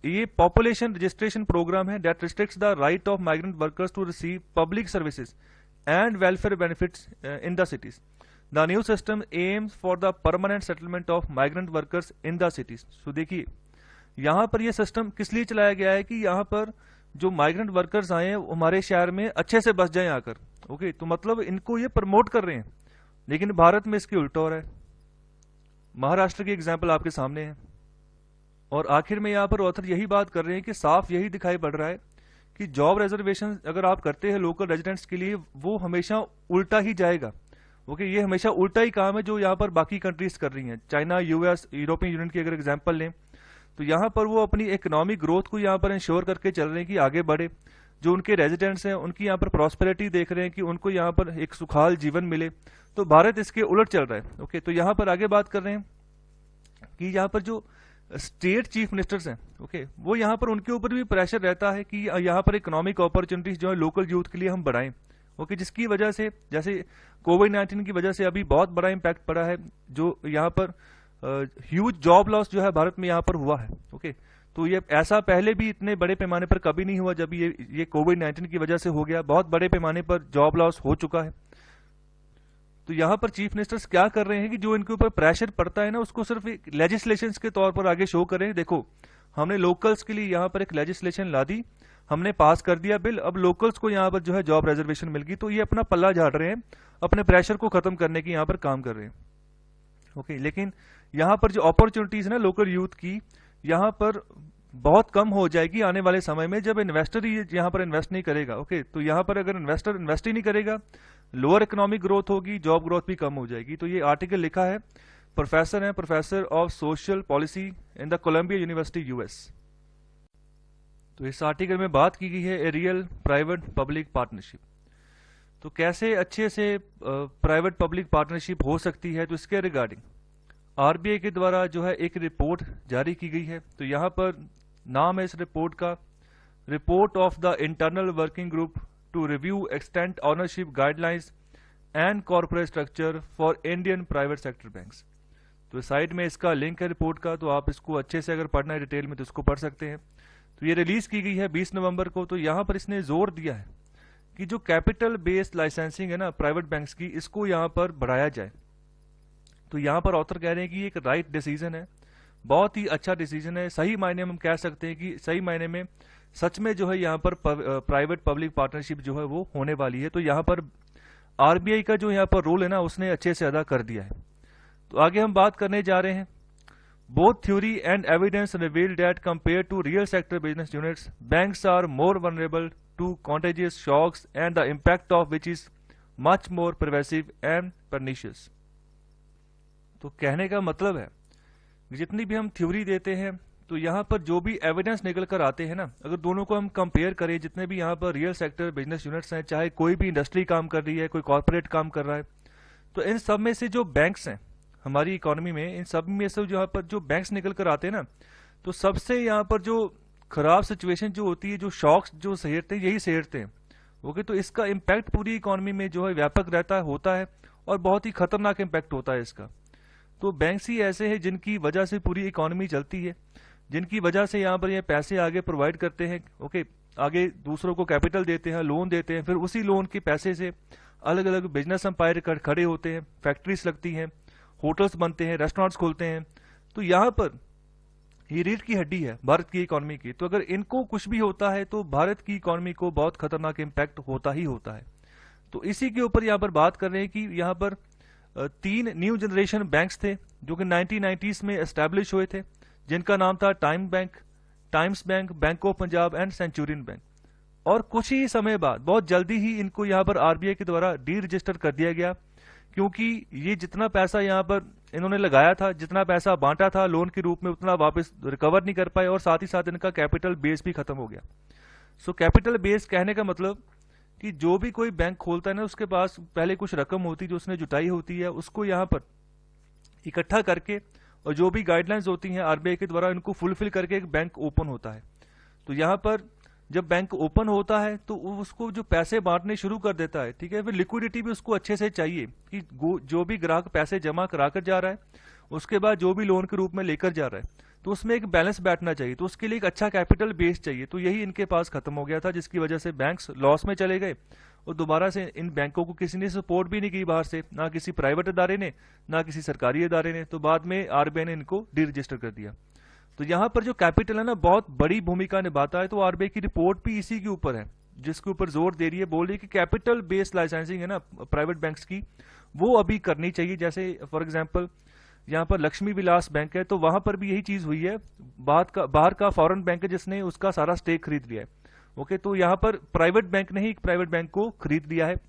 ये पॉपुलेशन रजिस्ट्रेशन प्रोग्राम है that restricts the right of migrant workers to receive public services and welfare benefits in the cities. The new system aims for the permanent settlement of migrant workers in the cities. So देखिए यहाँ पर ये system किस लिए चलाया गया है कि यहाँ पर जो माइग्रेंट वर्कर्स आए हैं हमारे शहर में अच्छे से बस जाएं आकर। ओके, तो मतलब इनको ये प्रमोट कर रहे हैं, लेकिन भारत में इसकी उल्टा हो रहा है। महाराष्ट्र की एग्जाम्पल आपके सामने है, और आखिर में यहाँ पर ऑथर यही बात कर रहे हैं कि साफ यही दिखाई पड़ रहा है कि जॉब रिजर्वेशन अगर आप करते हैं लोकल रेजिडेंट्स के लिए, वो हमेशा उल्टा ही जाएगा। ओके, ये हमेशा उल्टा ही काम है जो यहाँ पर बाकी कंट्रीज कर रही हैं। चाइना, यूएस, यूरोपियन यूनियन की अगर एग्जांपल लें तो यहाँ पर वो अपनी इकोनॉमिक ग्रोथ को यहाँ पर इंश्योर करके चल रहे हैं कि आगे बढ़े, जो उनके रेजिडेंट्स हैं उनकी यहाँ पर प्रॉस्पेरिटी देख रहे हैं कि उनको यहाँ पर एक सुखाल जीवन मिले। तो भारत इसके उलट चल रहा है। ओके, तो यहाँ पर आगे बात कर रहे हैं कि यहाँ पर जो स्टेट चीफ मिनिस्टर्स हैं, ओके, वो यहाँ पर उनके ऊपर भी प्रेशर रहता है कि यहाँ पर इकोनॉमिक अपॉर्चुनिटीज जो है लोकल यूथ के लिए हम बढ़ाएं। ओके, जिसकी वजह से जैसे कोविड-19 की वजह से अभी बहुत बड़ा इम्पैक्ट पड़ा है, जो यहाँ पर ह्यूज जॉब लॉस जो है भारत में यहाँ पर हुआ है। ओके, तो ये ऐसा पहले भी इतने बड़े पैमाने पर कभी नहीं हुआ, जब ये कोविड-19 की वजह से हो गया, बहुत बड़े पैमाने पर जॉब लॉस हो चुका है। तो यहाँ पर चीफ मिनिस्टर्स क्या कर रहे हैं कि जो इनके ऊपर प्रेशर पड़ता है ना, उसको सिर्फ एक लेजिस्लेशन के तौर पर आगे शो करें। देखो, हमने लोकल्स के लिए यहाँ पर एक लेजिस्लेशन ला दी, हमने पास कर दिया बिल, अब लोकल्स को यहाँ पर जो है जॉब रिजर्वेशन मिल गई, तो ये अपना पल्ला झाड़ रहे हैं, अपने प्रेशर को खत्म करने की यहाँ पर काम कर रहे हैं। ओके, लेकिन यहाँ पर जो अपॉर्चुनिटीज है ना लोकल यूथ की, यहाँ पर बहुत कम हो जाएगी आने वाले समय में, जब इन्वेस्टर ही यहाँ पर इन्वेस्ट नहीं करेगा। ओके, तो यहाँ पर अगर इन्वेस्टर इन्वेस्ट ही नहीं करेगा, लोअर इकोनॉमिक ग्रोथ होगी, जॉब ग्रोथ भी कम हो जाएगी। तो ये आर्टिकल लिखा है, प्रोफेसर है, professor of social policy in the Columbia University US. तो इस आर्टिकल में बात की गई है a real private public partnership. तो कैसे अच्छे से प्राइवेट पब्लिक पार्टनरशिप हो सकती है, तो इसके रिगार्डिंग आरबीआई के द्वारा जो है एक रिपोर्ट जारी की गई है। तो यहाँ पर नाम है इस रिपोर्ट का, report of the internal working group to review extent ownership guidelines and corporate structure for Indian private sector banks. तो साइड में इसका लिंक है रिपोर्ट का, तो आप इसको अच्छे से अगर पढ़ना है डिटेल में तो इसको पढ़ सकते हैं। तो ये रिलीज की गई है 20 नवंबर को। तो यहाँ पर इसने जोर दिया है कि जो कैपिटल बेस्ड लाइसेंसिंग है ना प्राइवेट बैंक्स की, इसको यहाँ पर बढ़ाया जाए। तो यहाँ पर ऑथर कह रहे हैं कि ये एक राइट डिसीजन है, बहुत ही अच्छा डिसीजन है। सही मायने में हम कह सकते हैं कि सही मायने में सच में जो है यहाँ पर प्राइवेट पब्लिक पार्टनरशिप जो है वो होने वाली है। तो यहाँ पर आरबीआई का जो यहाँ पर रोल है ना उसने अच्छे से अदा कर दिया है। तो आगे हम बात करने जा रहे हैं, both theory and evidence reveal that compare to real sector business units banks are more vulnerable to contagious shocks and the impact of which is much more pervasive and pernicious. तो कहने का मतलब है जितनी भी हम थ्योरी देते हैं तो यहाँ पर जो भी एविडेंस निकल कर आते हैं ना, अगर दोनों को हम कंपेयर करें, जितने भी यहाँ पर रियल सेक्टर बिजनेस यूनिट्स हैं, चाहे कोई भी इंडस्ट्री काम कर रही है, कोई कॉर्पोरेट काम कर रहा है, तो इन सब में से जो बैंक्स हैं हमारी इकोनॉमी में, इन सब में से यहाँ पर जो बैंक्स निकल कर आते हैं ना, तो सबसे यहाँ पर जो खराब सिचुएशन जो होती है, जो शॉक्स जो सहेरते हैं, यही सहेरते हैं। ओके, तो इसका इम्पैक्ट पूरी इकोनॉमी में जो है व्यापक रहता होता है और बहुत ही खतरनाक इम्पैक्ट होता है इसका। तो बैंक्स ही ऐसे हैं जिनकी वजह से पूरी इकोनॉमी चलती है, जिनकी वजह से यहाँ पर ये पैसे आगे प्रोवाइड करते हैं। ओके, आगे दूसरों को कैपिटल देते हैं, लोन देते हैं, फिर उसी लोन के पैसे से अलग अलग बिजनेस एम्पायर खड़े होते हैं, फैक्ट्रीज लगती हैं, होटल्स बनते हैं, रेस्टोरेंट्स खोलते हैं। तो यहाँ पर ये रीढ़ की हड्डी है भारत की इकोनॉमी की। तो अगर इनको कुछ भी होता है तो भारत की इकोनॉमी को बहुत खतरनाक इम्पैक्ट होता ही होता है। तो इसी के ऊपर यहाँ पर बात कर रहे हैं कि यहाँ पर 3 न्यू जनरेशन बैंक्स थे जो कि 1990s में एस्टैब्लिश हुए थे, जिनका नाम था times bank, bank of Punjab and Centurion bank. और कुछ ही समय बाद, बहुत जल्दी ही इनको यहाँ पर आरबीआई के द्वारा डी रजिस्टर कर दिया गया, क्योंकि ये जितना पैसा यहाँ पर इन्होंने लगाया था, जितना पैसा बांटा था लोन के रूप में, उतना वापस रिकवर नहीं कर पाए और साथ ही साथ इनका कैपिटल बेस भी खत्म हो गया। सो कैपिटल बेस कहने का मतलब कि जो भी कोई बैंक खोलता है ना, उसके पास पहले कुछ रकम होती है जो उसने जुटाई होती है, उसको यहाँ पर इकट्ठा करके और जो भी गाइडलाइंस होती हैं आरबीआई के द्वारा, इनको फुलफिल करके एक बैंक ओपन होता है। तो यहाँ पर जब बैंक ओपन होता है तो उसको जो पैसे बांटने शुरू कर देता है, ठीक है, फिर लिक्विडिटी भी उसको अच्छे से चाहिए कि जो भी ग्राहक पैसे जमा कराकर जा रहा है, उसके बाद जो भी लोन के रूप में लेकर जा रहा है, तो उसमें एक बैलेंस बैठना चाहिए। तो उसके लिए एक अच्छा कैपिटल बेस चाहिए। तो यही इनके पास खत्म हो गया था, जिसकी वजह से बैंक्स लॉस में चले गए और दोबारा से इन बैंकों को किसी ने सपोर्ट भी नहीं की बाहर से, ना किसी प्राइवेट इदारे ने, ना किसी सरकारी इदारे ने। तो बाद में आरबीआई ने इनको डी रजिस्टर कर दिया। तो यहाँ पर जो कैपिटल है ना बहुत बड़ी भूमिका निभाता है। तो आरबीआई की रिपोर्ट भी इसी के ऊपर है, जिसके ऊपर जोर दे रही है, बोल रही है कि कैपिटल बेस्ड लाइसेंसिंग है ना प्राइवेट बैंक्स की, वो अभी करनी चाहिए। जैसे फॉर एग्जांपल यहाँ पर लक्ष्मी विलास बैंक है, तो वहां पर भी यही चीज हुई है। बाहर का फॉरेन बैंक है जिसने उसका सारा स्टेक खरीद लिया है। ओके, तो यहाँ पर प्राइवेट बैंक ने ही एक प्राइवेट बैंक को खरीद लिया है।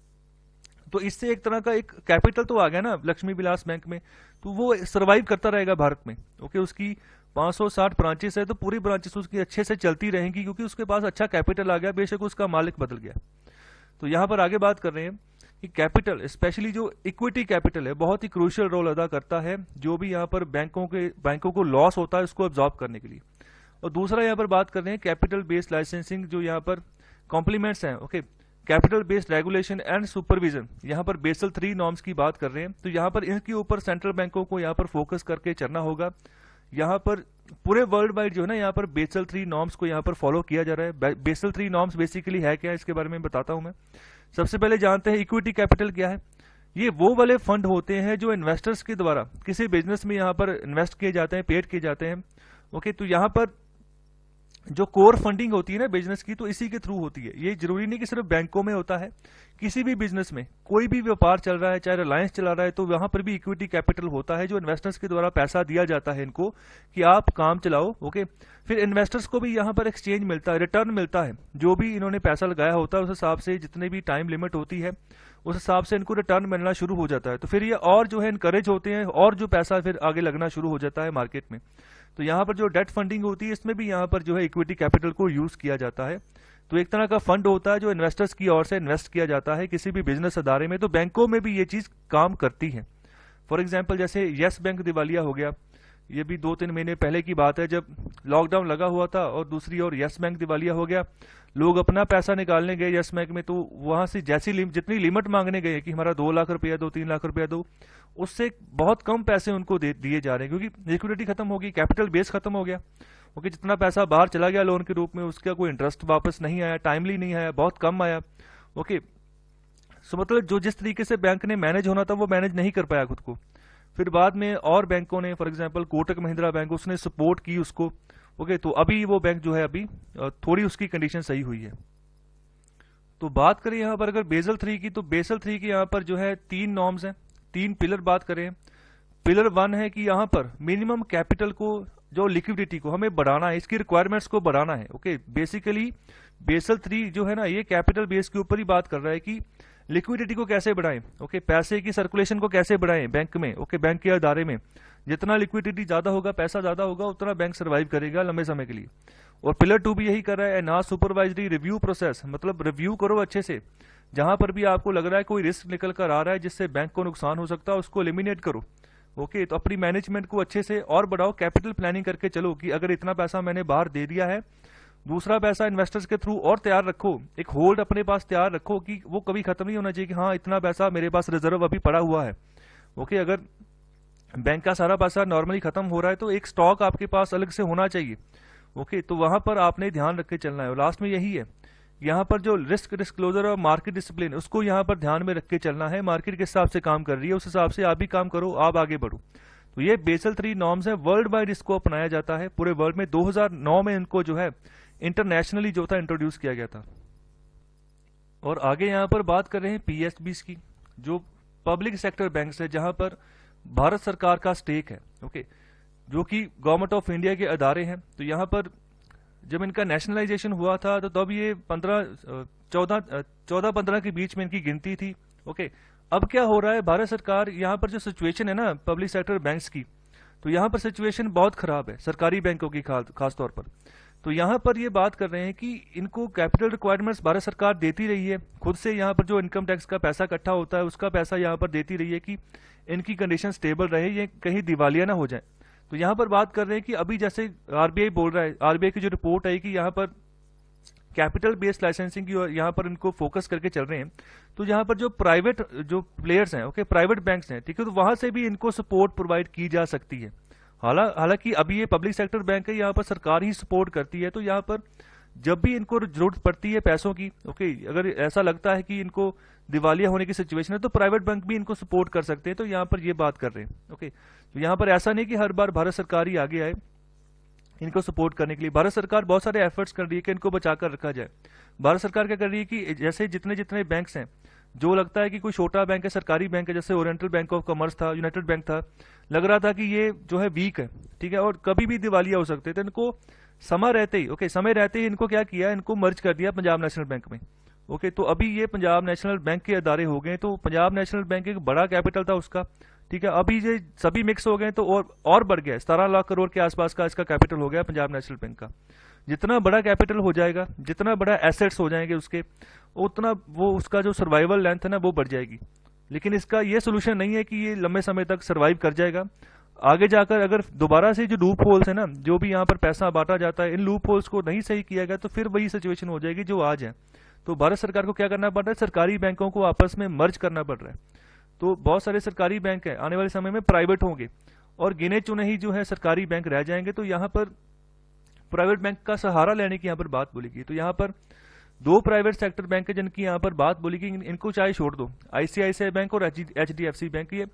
तो इससे एक तरह का एक कैपिटल तो आ गया ना लक्ष्मी विलास बैंक में, तो वो सर्वाइव करता रहेगा भारत में। ओके, उसकी 560 ब्रांचेस है, तो पूरी ब्रांचेस उसकी अच्छे से चलती रहेंगी क्योंकि उसके पास अच्छा कैपिटल आ गया, बेशक उसका मालिक बदल गया। तो यहाँ पर आगे बात कर रहे हैं कि कैपिटल, स्पेशली जो इक्विटी कैपिटल है, बहुत ही क्रूशियल रोल अदा करता है जो भी यहाँ पर बैंकों को लॉस होता है उसको एब्जॉर्ब करने के लिए। और दूसरा यहाँ पर बात कर रहे हैं कैपिटल बेस्ड लाइसेंसिंग, जो यहाँ पर कॉम्प्लीमेंट्स हैं। Okay, capital based regulation and supervision, यहाँ पर बेसल 3 नॉर्म्स की बात कर रहे हैं। तो यहाँ पर इनके ऊपर सेंट्रल बैंकों को यहाँ पर फोकस करके चलना होगा। यहाँ पर पूरे वर्ल्ड वाइड जो है ना, यहाँ पर बेसल 3 नॉर्म्स को यहाँ पर फॉलो किया जा रहा है। बेसल 3 नॉर्म्स बेसिकली है क्या, इसके बारे में बताता हूं मैं। सबसे पहले जानते हैं इक्विटी कैपिटल क्या है। ये वो वाले फंड होते हैं जो इन्वेस्टर्स के द्वारा किसी बिजनेस में यहाँ पर इन्वेस्ट किए जाते हैं, पेड किए जाते हैं। ओके, तो यहाँ पर जो कोर फंडिंग होती है ना बिजनेस की, तो इसी के थ्रू होती है। ये जरूरी नहीं कि सिर्फ बैंकों में होता है, किसी भी बिजनेस में कोई भी व्यापार चल रहा है, चाहे रिलायंस चला रहा है, तो वहां पर भी इक्विटी कैपिटल होता है जो इन्वेस्टर्स के द्वारा पैसा दिया जाता है इनको कि आप काम चलाओ। ओके, फिर इन्वेस्टर्स को भी यहाँ पर एक्सचेंज मिलता है, रिटर्न मिलता है। जो भी इन्होंने पैसा लगाया होता है उस हिसाब से, जितने भी टाइम लिमिट होती है उस हिसाब से इनको रिटर्न मिलना शुरू हो जाता है। तो फिर ये और जो है इनकरेज होते हैं और जो पैसा फिर आगे लगना शुरू हो जाता है मार्केट में। तो यहाँ पर जो डेट फंडिंग होती है इसमें भी यहाँ पर जो है इक्विटी कैपिटल को यूज किया जाता है। तो एक तरह का फंड होता है जो इन्वेस्टर्स की ओर से इन्वेस्ट किया जाता है किसी भी बिजनेस अदारे में। तो बैंकों में भी ये चीज काम करती है। फॉर एग्जाम्पल जैसे यस बैंक दिवालिया हो गया, ये भी 2-3 महीने पहले की बात है जब लॉकडाउन लगा हुआ था, और दूसरी ओर यस बैंक दिवालिया हो गया। लोग अपना पैसा निकालने गए यस बैंक में, तो वहां से जैसी जितनी लिमिट मांगने गए कि हमारा 2 लाख रुपया दो, 3 लाख रुपया दो, उससे बहुत कम पैसे उनको दिए जा रहे हैं क्योंकि लिक्विडिटी खत्म हो गई, कैपिटल बेस खत्म हो गया। ओके, जितना पैसा बाहर चला गया लोन के रूप में, उसका कोई इंटरेस्ट वापस नहीं आया, टाइमली नहीं आया, बहुत कम आया। ओके, सो मतलब जो जिस तरीके से बैंक ने मैनेज होना था वो मैनेज नहीं कर पाया खुद को। फिर बाद में और बैंकों ने, for example Kotak Mahindra bank, उसने सपोर्ट की उसको। ओके, तो अभी वो बैंक जो है अभी थोड़ी उसकी कंडीशन सही हुई है। तो बात करें यहां पर अगर बेसल 3 की, तो बेसल 3 की यहां पर जो है 3 नॉर्म्स हैं, 3 पिलर बात करें। पिलर 1 है कि यहां पर मिनिमम कैपिटल को, जो लिक्विडिटी को हमें बढ़ाना है, इसकी रिक्वायरमेंट्स को बढ़ाना है। ओके, बेसिकली बेसल 3 जो है ना, ये कैपिटल बेस के ऊपर ही बात कर रहा है कि लिक्विडिटी को कैसे बढ़ाएं। ओके, पैसे की सर्कुलेशन को कैसे बढ़ाएं बैंक में। ओके, बैंक के अदारे में जितना लिक्विडिटी ज्यादा होगा, पैसा ज्यादा होगा, उतना बैंक सर्वाइव करेगा लंबे समय के लिए। और पिलर 2 भी यही कर रहा है, ना सुपरवाइजरी रिव्यू प्रोसेस, मतलब रिव्यू करो अच्छे से, जहां पर भी आपको लग रहा है कोई रिस्क निकल कर आ रहा है जिससे बैंक को नुकसान हो सकता है, उसको एलिमिनेट करो। ओके, तो अपनी मैनेजमेंट को अच्छे से और बढ़ाओ, कैपिटल प्लानिंग करके चलो कि अगर इतना पैसा मैंने बाहर दे दिया है, दूसरा पैसा इन्वेस्टर्स के थ्रू और तैयार रखो, एक होल्ड अपने पास तैयार रखो कि वो कभी खत्म नहीं होना चाहिए कि हाँ इतना पैसा मेरे पास रिजर्व अभी पड़ा हुआ है। ओके, अगर बैंक का सारा पैसा नॉर्मली खत्म हो रहा है तो एक स्टॉक आपके पास अलग से होना चाहिए। ओके, तो वहां पर आपने ध्यान रख के चलना है। और लास्ट में यही है, यहाँ पर जो रिस्क डिस्क्लोजर और मार्केट डिसिप्लिन, उसको यहाँ पर ध्यान में रख के चलना है। मार्केट किस हिसाब से काम कर रही है उस हिसाब से आप भी काम करो, आप आगे बढ़ो। तो ये बेसल 3 नॉर्म्स है, वर्ल्ड वाइड इसको अपनाया जाता है पूरे वर्ल्ड में। 2009 में इनको जो है इंटरनेशनली जो था इंट्रोड्यूस किया गया था। और आगे यहाँ पर बात कर रहे हैं पीएसबीज की, जो पब्लिक सेक्टर बैंक्स है जहां पर भारत सरकार का स्टेक है। ओके, जो कि गवर्नमेंट ऑफ इंडिया के अदारे हैं। तो यहाँ पर जब इनका नेशनलाइजेशन हुआ था तो तब ये 14-15 के बीच में इनकी गिनती थी। ओके, अब क्या हो रहा है, भारत सरकार यहाँ पर जो सिचुएशन है ना पब्लिक सेक्टर बैंक्स की, तो यहाँ पर सिचुएशन बहुत खराब है सरकारी बैंकों की खास तौर पर। तो यहाँ पर ये बात कर रहे हैं कि इनको कैपिटल रिक्वायरमेंट्स भारत सरकार देती रही है, खुद से यहाँ पर जो इनकम टैक्स का पैसा इकट्ठा होता है उसका पैसा यहाँ पर देती रही है कि इनकी कंडीशन स्टेबल रहे, ये कहीं दिवालिया ना हो जाए। तो यहाँ पर बात कर रहे हैं कि अभी जैसे आरबीआई बोल रहा है, आरबीआई की जो रिपोर्ट आई कि यहाँ पर कैपिटल बेस्ड लाइसेंसिंग की यहाँ पर इनको फोकस करके चल रहे हैं। तो यहाँ पर जो प्राइवेट जो प्लेयर्स हैं, ओके, प्राइवेट बैंक्स हैं, ठीक है, तो वहां से भी इनको सपोर्ट प्रोवाइड की जा सकती है। हालांकि अभी ये पब्लिक सेक्टर बैंक है, यहाँ पर सरकार ही सपोर्ट करती है। तो यहाँ पर जब भी इनको जरूरत पड़ती है पैसों की, ओके, अगर ऐसा लगता है कि इनको दिवालिया होने की सिचुएशन है तो प्राइवेट बैंक भी इनको सपोर्ट कर सकते हैं। तो यहाँ पर ये बात कर रहे हैं। ओके, तो यहाँ पर ऐसा नहीं कि हर बार भारत सरकार ही आगे आए इनको सपोर्ट करने के लिए। भारत सरकार बहुत सारे एफर्ट्स कर रही है कि इनको बचाकर रखा जाए। भारत सरकार क्या कर रही है कि जैसे जितने जितने बैंक्स हैं, जो लगता है कि कोई छोटा बैंक है, सरकारी बैंक है, जैसे ओरिएंटल बैंक ऑफ कॉमर्स था, यूनाइटेड बैंक था, लग रहा था कि ये जो है वीक है, ठीक है, और कभी भी दिवालिया हो सकते थे, इनको समय रहते ही, ओके, समय रहते ही इनको क्या किया, इनको मर्ज कर दिया पंजाब नेशनल बैंक में। ओके, तो अभी ये पंजाब नेशनल बैंक के अदारे हो गए। तो पंजाब नेशनल बैंक एक बड़ा कैपिटल था उसका, ठीक है, अभी ये सभी मिक्स हो गए तो और बढ़ गया, 17 लाख करोड़ के आसपास का इसका कैपिटल हो गया पंजाब नेशनल बैंक का। जितना बड़ा कैपिटल हो जाएगा, जितना बड़ा एसेट्स हो जाएंगे उसके, उतना वो उसका जो सर्वाइवल लेंथ है ना वो बढ़ जाएगी। लेकिन इसका ये सोल्यूशन नहीं है कि ये लंबे समय तक सर्वाइव कर जाएगा। आगे जाकर अगर दोबारा से जो लूप होल्स है ना, जो भी यहाँ पर पैसा बांटा जाता है, इन लूप होल्स को नहीं सही किया गया तो फिर वही सिचुएशन हो जाएगी जो आज है। तो भारत सरकार को क्या करना पड़ रहा है, सरकारी बैंकों को आपस में मर्ज करना पड़ रहा है। तो बहुत सारे सरकारी बैंक है आने वाले समय में प्राइवेट होंगे और गिने चुने ही जो है सरकारी बैंक रह जाएंगे। तो यहाँ पर प्राइवेट बैंक का सहारा लेने की यहाँ पर बात बोलेगी। तो यहाँ पर 2 प्राइवेट सेक्टर बैंक है जिनकी यहाँ पर बात बोलेगी, इनको चाहे छोड़ दो, आईसीआईसीआई बैंक और एचडीएफसी बैंक, ये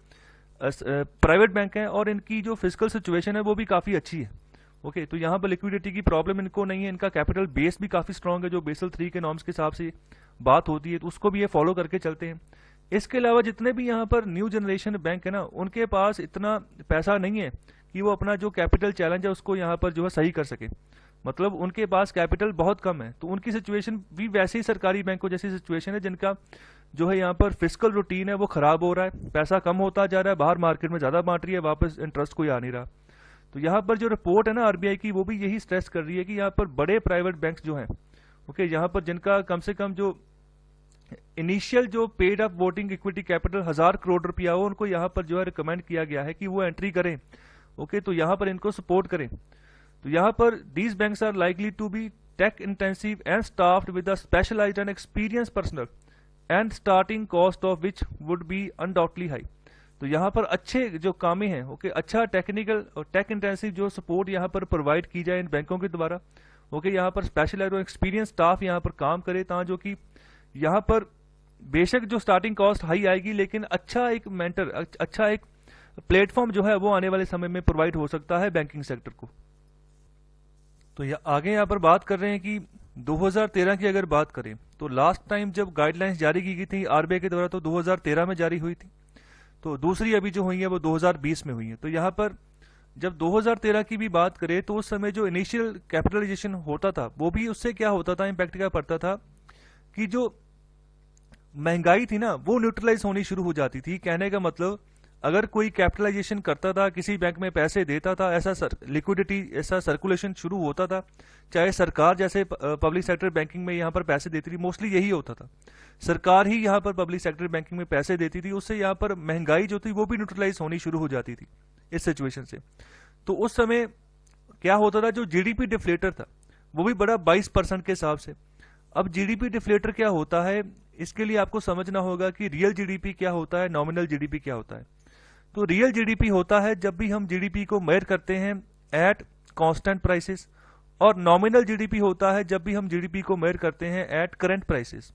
प्राइवेट बैंक है और इनकी जो फिजिकल सिचुएशन है वो भी काफी अच्छी है। ओके, तो यहाँ पर लिक्विडिटी की प्रॉब्लम इनको नहीं है, इनका कैपिटल बेस भी काफी स्ट्रांग है, जो बेसल 3 के नॉर्म्स के हिसाब से बात होती है, तो उसको भी ये फॉलो करके चलते हैं। इसके अलावा जितने भी यहाँ पर न्यू जनरेशन बैंक है ना, उनके पास इतना पैसा नहीं है कि वो अपना जो कैपिटल चैलेंज है उसको यहाँ पर जो है सही कर सके, मतलब उनके पास कैपिटल बहुत कम है। तो उनकी सिचुएशन भी वैसे ही सरकारी बैंकों जैसी सिचुएशन है, जिनका जो है यहाँ पर फिजिकल रूटीन है वो खराब हो रहा है, पैसा कम होता जा रहा है, बाहर मार्केट में ज्यादा बांट रही है, वापस इंटरेस्ट कोई आ नहीं रहा। तो यहाँ पर जो रिपोर्ट है ना आरबीआई की, वो भी यही स्ट्रेस कर रही है कि यहाँ पर बड़े प्राइवेट बैंक्स जो हैं, ओके, यहाँ पर जिनका कम से कम जो इनिशियल जो paid up voting equity capital 1000 crore रुपया हो, उनको यहाँ पर जो है रिकमेंड किया गया है कि वो एंट्री करें। ओके, तो यहाँ पर इनको सपोर्ट करें। तो यहाँ पर these banks are likely to be tech intensive and staffed with a specialized and experience personal and starting cost of which would be undoubtedly high. तो यहाँ पर अच्छे जो कामें हैं, ओके, अच्छा टेक्निकल और टेक इंटेंसिव जो सपोर्ट यहाँ पर प्रोवाइड की जाए इन बैंकों के द्वारा। ओके, यहाँ पर स्पेशलाइज्ड और एक्सपीरियंस स्टाफ यहाँ पर काम करे, ता जो कि यहाँ पर बेशक जो स्टार्टिंग कॉस्ट हाई आएगी, लेकिन अच्छा एक मेंटर, अच्छा एक प्लेटफॉर्म जो है वो आने वाले समय में प्रोवाइड हो सकता है बैंकिंग सेक्टर को। तो आगे यहाँ पर बात कर रहे हैं कि 2013 की अगर बात करें तो लास्ट टाइम जब गाइडलाइंस जारी की गई थी आरबीआई के द्वारा तो 2013 में जारी हुई थी। तो दूसरी अभी जो हुई है वो 2020 में हुई है। तो यहाँ पर जब 2013 की भी बात करें तो उस समय जो इनिशियल कैपिटलाइजेशन होता था वो भी उससे क्या होता था, इंपैक्ट क्या पड़ता था कि जो महंगाई थी ना वो न्यूट्रलाइज होनी शुरू हो जाती थी। कहने का मतलब अगर कोई कैपिटलाइजेशन करता था, किसी बैंक में पैसे देता था, ऐसा लिक्विडिटी, ऐसा सर्कुलेशन शुरू होता था, चाहे सरकार जैसे पब्लिक सेक्टर बैंकिंग में यहाँ पर पैसे देती थी, मोस्टली यही होता था, सरकार ही यहाँ पर पब्लिक सेक्टर बैंकिंग में पैसे देती थी, उससे यहाँ पर महंगाई जो थी वो भी न्यूट्रलाइज होनी शुरू हो जाती थी इस सिचुएशन से। तो उस समय क्या होता था, जो जीडीपी डिफ्लेटर था वो भी बड़ा 22% के हिसाब से। अब जीडीपी डिफ्लेटर क्या होता है, इसके लिए आपको समझना होगा कि रियल जीडीपी क्या होता है, नॉमिनल जीडीपी क्या होता है। तो रियल जीडीपी होता है जब भी हम जीडीपी को मेजर करते हैं एट कांस्टेंट प्राइसेस, और नॉमिनल जीडीपी होता है जब भी हम जीडीपी को मेजर करते हैं एट करंट प्राइसेस।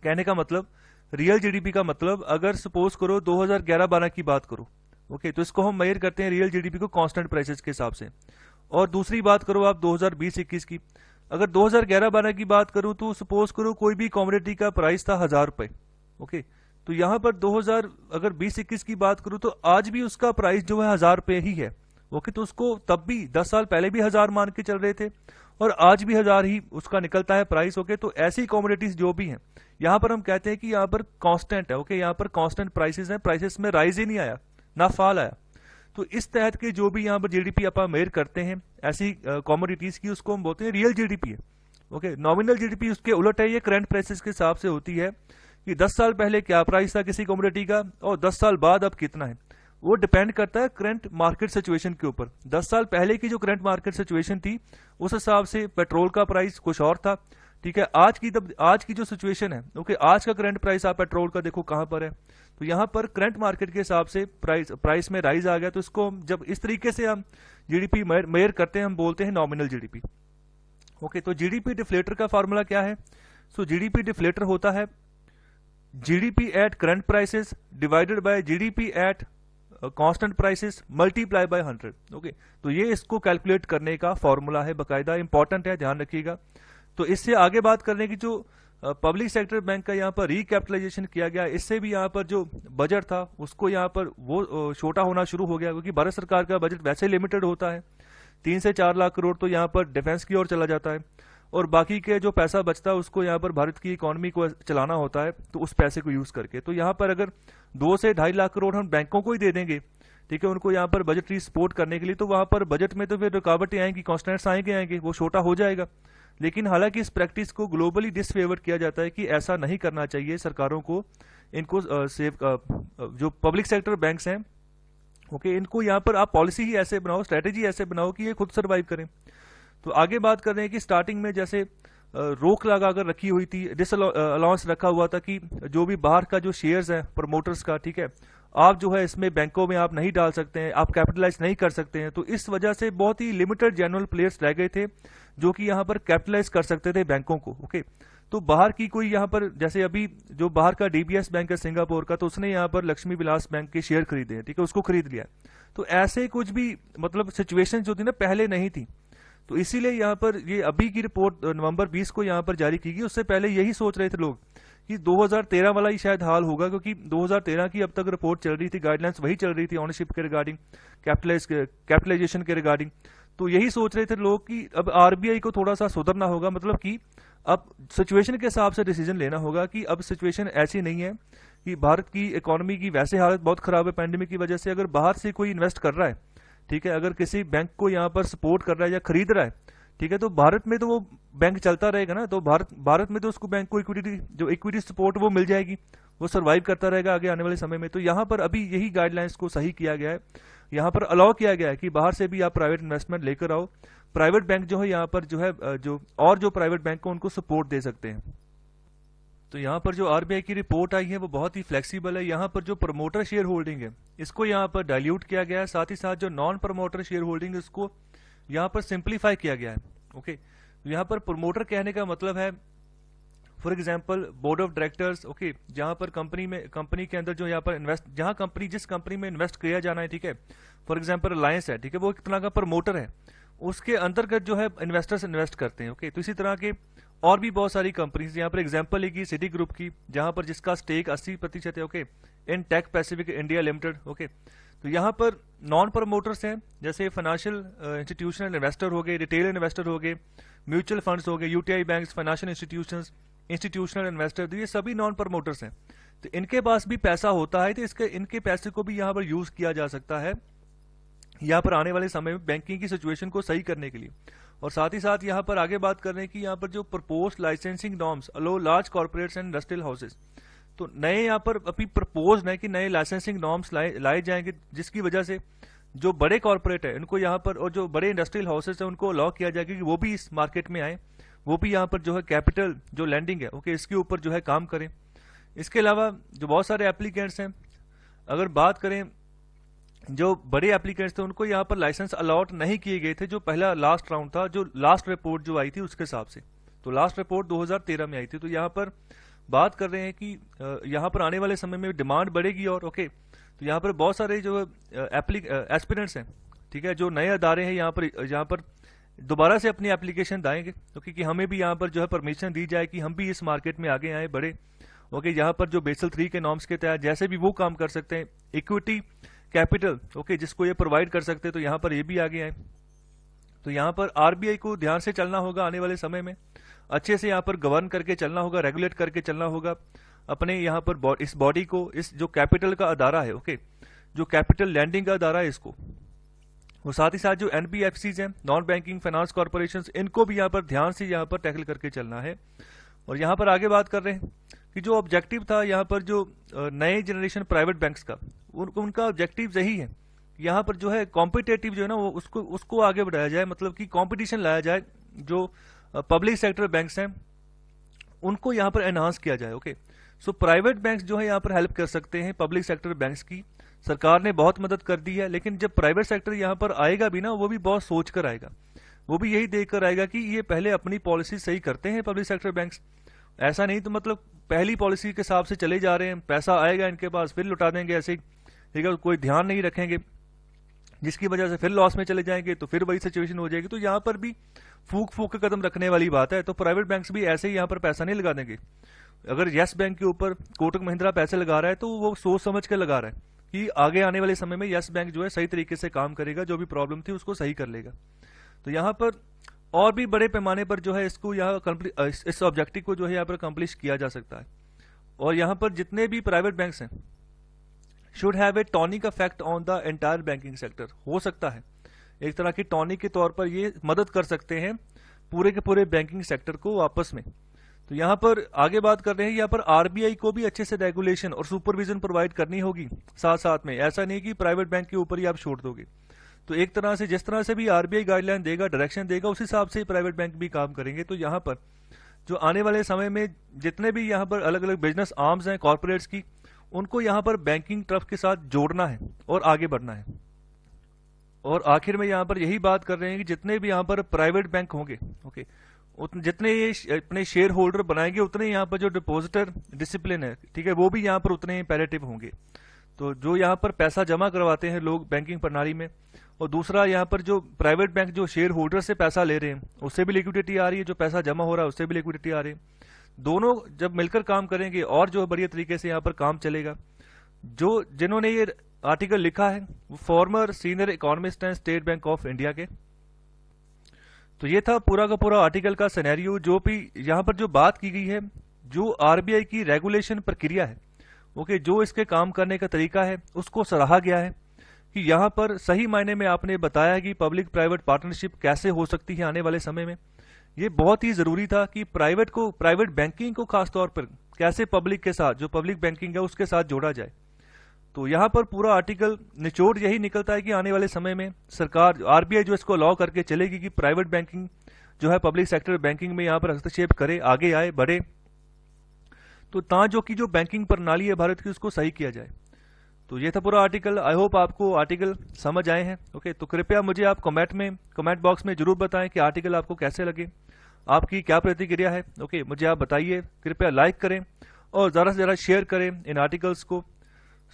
कहने का मतलब रियल जीडीपी का मतलब अगर सपोज करो 2011-12 की बात करो, ओके, तो इसको हम मेजर करते हैं रियल जीडीपी को कांस्टेंट प्राइसेस के हिसाब से। और दूसरी बात करो आप 2020-21 की, अगर 2011-12 की बात करूं तो सपोज करो कोई भी कॉमोडिटी का प्राइस था 1000 रुपए, ओके, तो यहां पर 2020-21 की बात करूं तो आज भी उसका प्राइस जो है 1000 रुपए ही है। ओके, तो उसको तब भी 10 साल पहले भी 1000 मान के चल रहे थे और आज भी 1000 ही उसका निकलता है प्राइस। ओके, तो ऐसी कॉमोडिटीज जो भी हैं यहां पर हम कहते हैं कि यहां पर कांस्टेंट है। ओके, यहां पर कांस्टेंट प्राइसेस हैं, प्राइसेस में राइज ही नहीं आया, ना फॉल आया। तो इस तहत के जो भी यहाँ पर जीडीपी आप मेजर करते हैं ऐसी कॉमोडिटीज की, उसको हम बोलते हैं रियल जीडीपी है। ओके, नॉमिनल जीडीपी उसके उलट है, ये करंट प्राइसेस के हिसाब से होती है कि 10 साल पहले क्या प्राइस था किसी कमोडिटी का और 10 साल बाद अब कितना है। वो डिपेंड करता है करंट मार्केट सिचुएशन के ऊपर। 10 साल पहले की जो करंट मार्केट सिचुएशन थी उस हिसाब से पेट्रोल का प्राइस कुछ और था, ठीक है। आज की जो सिचुएशन है, ओके, आज का करंट प्राइस आप पेट्रोल का देखो कहां पर है, तो यहां पर करंट मार्केट के हिसाब से प्राइस में राइज आ गया। तो इसको जब इस तरीके से हम जीडीपी मेजर करते हैं हम बोलते हैं नॉमिनल जीडीपी। ओके, तो जीडीपी डिफ्लेटर का फॉर्मूला क्या है? सो जीडीपी डिफ्लेटर होता है GDP at current prices divided by GDP at constant prices multiply by 100। Okay, तो ये इसको कैलकुलेट करने का फॉर्मूला है, बकायदा इंपॉर्टेंट है, ध्यान रखिएगा। तो इससे आगे बात करने की, जो पब्लिक सेक्टर बैंक का यहाँ पर रिकैपिटलाइजेशन किया गया, इससे भी यहाँ पर जो बजट था उसको यहाँ पर वो छोटा होना शुरू हो गया, क्योंकि भारत सरकार का बजट वैसे लिमिटेड होता है, 3 से 4 लाख करोड़ तो यहाँ पर डिफेंस की ओर चला जाता है, और बाकी के जो पैसा बचता है उसको यहाँ पर भारत की इकोनॉमी को चलाना होता है, तो उस पैसे को यूज करके। तो यहाँ पर अगर 2 से 2.5 लाख करोड़ हम बैंकों को ही दे देंगे, ठीक है, उनको यहाँ पर बजटरी सपोर्ट करने के लिए, तो वहां पर बजट में तो फिर रुकावटें आएंगी, कॉन्स्टेंट्स आएंगे, वो छोटा हो जाएगा। लेकिन हालांकि इस प्रैक्टिस को ग्लोबली डिसफेवर किया जाता है कि ऐसा नहीं करना चाहिए सरकारों को, इनको जो पब्लिक सेक्टर बैंक्स हैं, ओके, इनको यहाँ पर आप पॉलिसी ही ऐसे बनाओ, स्ट्रेटेजी ऐसे बनाओ कि ये खुद सर्वाइव करें। तो आगे बात कर रहे हैं कि स्टार्टिंग में जैसे रोक लगा कर रखी हुई थी, डिसअलाउंस रखा हुआ था कि जो भी बाहर का जो शेयर्स है प्रमोटर्स का, ठीक है, आप जो है इसमें बैंकों में आप नहीं डाल सकते हैं, आप कैपिटलाइज नहीं कर सकते हैं। तो इस वजह से बहुत ही लिमिटेड जनरल प्लेयर्स रह गए थे जो कि यहाँ पर कैपिटलाइज कर सकते थे बैंकों को। ओके, तो बाहर की कोई यहाँ पर, जैसे अभी जो बाहर का डीबीएस बैंक है सिंगापुर का, तो उसने यहाँ पर लक्ष्मी विलास बैंक के शेयर खरीदे हैं, ठीक है, उसको खरीद लिया। तो ऐसे कुछ भी मतलब सिचुएशन जो थी ना पहले नहीं थी, तो इसीलिए यहाँ पर ये अभी की रिपोर्ट नवंबर 20 को यहाँ पर जारी की गई। उससे पहले यही सोच रहे थे लोग कि 2013 वाला ही शायद हाल होगा, क्योंकि 2013 की अब तक रिपोर्ट चल रही थी, गाइडलाइंस वही चल रही थी ओनरशिप के रिगार्डिंग, कैपिटलाइजेशन के रिगार्डिंग। तो यही सोच रहे थे लोग कि अब आरबीआई को थोड़ा सा सुधरना होगा, मतलब कि अब सिचुएशन के हिसाब से डिसीजन लेना होगा कि अब सिचुएशन ऐसी नहीं है कि भारत की इकोनॉमी की वैसे हालत बहुत खराब है पैंडेमिक की वजह से, अगर बाहर से कोई इन्वेस्ट कर रहा है, ठीक है, अगर किसी बैंक को यहाँ पर सपोर्ट कर रहा है या खरीद रहा है, ठीक है, तो भारत में तो वो बैंक चलता रहेगा ना, तो भारत में तो उसको बैंक को इक्विटी, जो इक्विटी सपोर्ट वो मिल जाएगी, वो सर्वाइव करता रहेगा आगे आने वाले समय में। तो यहाँ पर अभी यही गाइडलाइंस को सही किया गया है, यहाँ पर अलाउ किया गया है कि बाहर से भी आप प्राइवेट इन्वेस्टमेंट लेकर आओ। प्राइवेट बैंक जो है यहाँ पर जो है जो प्राइवेट बैंक को उनको सपोर्ट दे सकते हैं। तो यहाँ पर जो आरबीआई की रिपोर्ट आई है वो बहुत ही फ्लेक्सिबल है। यहाँ पर जो प्रमोटर शेयर होल्डिंग है इसको यहाँ पर डाइल्यूट किया गया है, साथ ही साथ जो नॉन प्रमोटर शेयर होल्डिंग इसको यहाँ पर सिंप्लीफाई किया गया है। ओके, तो यहाँ पर प्रमोटर कहने का मतलब है for example board of directors. Okay, जहां पर कंपनी के अंदर जो यहाँ पर जिस कंपनी में इन्वेस्ट किया जाना है, ठीक है, फॉर एग्जाम्पल रिलायंस है, ठीक है, वो एक तरह का प्रमोटर है, उसके अंतर्गत जो है इन्वेस्टर्स इन्वेस्ट करते हैं। ओके, तो इसी तरह के और भी बहुत सारी कंपनीज, यहाँ पर एग्जाम्पल है सिटी ग्रुप की, जहां पर जिसका स्टेक 80% है। Okay, Intec Pacific India Limited. Okay, तो यहाँ पर नॉन प्रमोटर्स हैं, जैसे फाइनेंशियल इंस्टीट्यूशनल इन्वेस्टर हो गए, रिटेल इन्वेस्टर हो गए, म्यूचुअल फंड्स हो गए, UTI bank, financial institutional investor, तो ये सभी नॉन प्रमोटर्स हैं। तो इनके पास भी पैसा होता है, तो इनके पैसे को भी यहाँ पर यूज किया जा सकता है यहाँ पर आने वाले समय में बैंकिंग की सिचुएशन को सही करने के लिए। और साथ ही साथ यहाँ पर आगे बात कर रहे हैं कि यहाँ पर जो propose licensing norms allow large corporates and industrial houses, तो नए यहाँ पर अभी प्रपोज है कि नए लाइसेंसिंग नॉर्म्स लाए जाएंगे, जिसकी वजह से जो बड़े कॉर्पोरेट है उनको यहाँ पर, और जो बड़े इंडस्ट्रियल हाउसेस है उनको अलाउ किया जाएगा कि वो भी इस मार्केट में आए, वो भी यहाँ पर जो है कैपिटल जो लैंडिंग है, ओके, इसके ऊपर जो है काम करें। इसके अलावा जो बहुत सारे एप्लीकेंट्स हैं, अगर बात करें जो बड़े एप्लीकेंट्स थे उनको यहाँ पर लाइसेंस अलॉट नहीं किए गए थे, जो पहला लास्ट राउंड था, जो लास्ट रिपोर्ट जो आई थी उसके हिसाब से। तो लास्ट रिपोर्ट 2013 में आई थी। तो यहाँ पर बात कर रहे हैं कि यहाँ पर आने वाले समय में डिमांड बढ़ेगी, और ओके, तो यहाँ पर बहुत सारे जो एस्पिरेंट्स हैं, ठीक है, जो नए अदारे हैं यहाँ पर दोबारा से अपनी एप्लीकेशन दाएंगे, क्योंकि कि हमें भी यहाँ पर जो है परमिशन दी जाए कि हम भी इस मार्केट में आगे आए बड़े। ओके, यहाँ पर जो बेसल 3 के नॉर्म्स के तहत जैसे भी वो काम कर सकते हैं, इक्विटी कैपिटल, ओके, जिसको ये प्रोवाइड कर सकते हैं, तो यहाँ पर ये भी आगे आए। तो यहाँ पर आरबीआई को ध्यान से चलना होगा आने वाले समय में, अच्छे से यहाँ पर गवर्न करके चलना होगा, रेगुलेट करके चलना होगा अपने यहाँ पर इस बॉडी को, इस जो कैपिटल का अदारा है, ओके, जो कैपिटल लैंडिंग का अदारा है इसको। और साथ ही साथ जो एनबीएफसीज हैं, नॉन बैंकिंग फाइनेंस कॉर्पोरेशन, इनको भी यहाँ पर ध्यान से यहाँ पर टैकल करके चलना है। और यहाँ पर आगे बात कर रहे हैं कि जो ऑब्जेक्टिव था यहाँ पर जो नए जनरेशन प्राइवेट बैंक्स का, उनका ऑब्जेक्टिव यही है, यहाँ पर जो है कॉम्पिटेटिव जो है ना वो उसको आगे बढ़ाया जाए, मतलब कि कंपटीशन लाया जाए, जो पब्लिक सेक्टर बैंक्स हैं उनको यहाँ पर एनहांस किया जाए। ओके, सो प्राइवेट बैंक्स जो है यहाँ पर हेल्प कर सकते हैं पब्लिक सेक्टर बैंक्स की, सरकार ने बहुत मदद कर दी है, लेकिन जब प्राइवेट सेक्टर यहाँ पर आएगा भी ना, वो भी बहुत सोच कर आएगा, वो भी यही देख कर आएगा कि ये पहले अपनी पॉलिसी सही करते हैं पब्लिक सेक्टर बैंक्स, ऐसा नहीं तो मतलब पहली पॉलिसी के हिसाब से चले जा रहे हैं, पैसा आएगा इनके पास फिर लुटा देंगे ऐसे ही, ठीक है, कोई ध्यान नहीं रखेंगे, जिसकी वजह से फिर लॉस में चले जाएंगे, तो फिर वही सिचुएशन हो जाएगी। तो यहाँ पर भी फूक के कदम रखने वाली बात है। तो प्राइवेट बैंक्स भी ऐसे ही यहाँ पर पैसा नहीं लगा देंगे। अगर यस बैंक के ऊपर कोटक महिंद्रा पैसे लगा रहा है तो वो सोच समझ के लगा रहा है कि आगे आने वाले समय में यस बैंक जो है सही तरीके से काम करेगा, जो भी प्रॉब्लम थी उसको सही कर लेगा। तो यहाँ पर और भी बड़े पैमाने पर जो है इसको यहाँ इस ऑब्जेक्टिव को जो है यहाँ पर कंप्लीट किया जा सकता है। और यहाँ पर जितने भी प्राइवेट बैंक्स हैं should have a tonic effect on the entire banking sector. हो सकता है एक तरह की टॉनिक के तौर पर ये मदद कर सकते हैं पूरे के पूरे बैंकिंग सेक्टर को आपस में। तो यहाँ पर आगे बात कर रहे हैं, यहाँ पर आरबीआई को भी अच्छे से रेगुलेशन और सुपरविजन प्रोवाइड करनी होगी साथ साथ में। ऐसा नहीं कि प्राइवेट बैंक के ऊपर ही आप छोड़ दोगे। तो एक तरह से जिस तरह से भी आरबीआई गाइडलाइन देगा, डायरेक्शन देगा, उस हिसाब से ही प्राइवेट बैंक भी काम करेंगे। तो यहाँ पर जो आने वाले समय में जितने भी यहाँ पर अलग अलग बिजनेस आर्म्स हैं कॉर्पोरेट्स की, उनको यहाँ पर बैंकिंग टर्फ के साथ जोड़ना है और आगे बढ़ना है। और आखिर में यहाँ पर यही बात कर रहे हैं कि जितने भी यहाँ पर प्राइवेट बैंक होंगे, ओके, जितने ये अपने शेयर होल्डर बनाएंगे उतने यहाँ पर जो डिपॉजिटर डिसिप्लिन है, ठीक है, वो भी यहाँ पर उतने इम्पेरेटिव होंगे। तो जो यहाँ पर पैसा जमा करवाते हैं लोग बैंकिंग प्रणाली में, और दूसरा यहाँ पर जो प्राइवेट बैंक जो शेयर होल्डर से पैसा ले रहे हैं उससे भी लिक्विडिटी आ रही है, जो पैसा जमा हो रहा है उससे भी लिक्विडिटी आ रही है। दोनों जब मिलकर काम करेंगे और जो बढ़िया तरीके से यहाँ पर काम चलेगा। जो जिन्होंने ये आर्टिकल लिखा है वो फॉर्मर सीनियर इकोनॉमिस्ट हैं स्टेट बैंक ऑफ इंडिया के। तो ये था पूरा का पूरा आर्टिकल का सिनेरियो। जो भी यहाँ पर जो बात की गई है, जो आरबीआई की रेगुलेशन प्रक्रिया है, ओके, जो इसके काम करने का तरीका है उसको सराहा गया है कि यहाँ पर सही मायने में आपने बताया कि पब्लिक प्राइवेट पार्टनरशिप कैसे हो सकती है आने वाले समय में। ये बहुत ही जरूरी था कि प्राइवेट बैंकिंग को खासतौर पर कैसे पब्लिक के साथ, जो पब्लिक बैंकिंग है उसके साथ जोड़ा जाए। तो यहाँ पर पूरा आर्टिकल निचोड़ यही निकलता है कि आने वाले समय में सरकार, आरबीआई जो इसको अलाउ करके चलेगी कि प्राइवेट बैंकिंग जो है पब्लिक सेक्टर बैंकिंग में यहाँ पर हस्तक्षेप करे, आगे आए, बढ़े, तो जो कि जो बैंकिंग प्रणाली है भारत की उसको सही किया जाए। तो ये था पूरा आर्टिकल। आई होप आपको आर्टिकल समझ आए हैं। ओके, तो कृपया मुझे आप कमेंट बॉक्स में जरूर बताएं कि आर्टिकल आपको कैसे लगे, आपकी क्या प्रतिक्रिया है। ओके, मुझे आप बताइए। कृपया लाइक करें और ज़्यादा से ज़्यादा शेयर करें इन आर्टिकल्स को।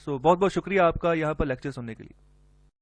बहुत बहुत शुक्रिया आपका यहाँ पर लेक्चर सुनने के लिए।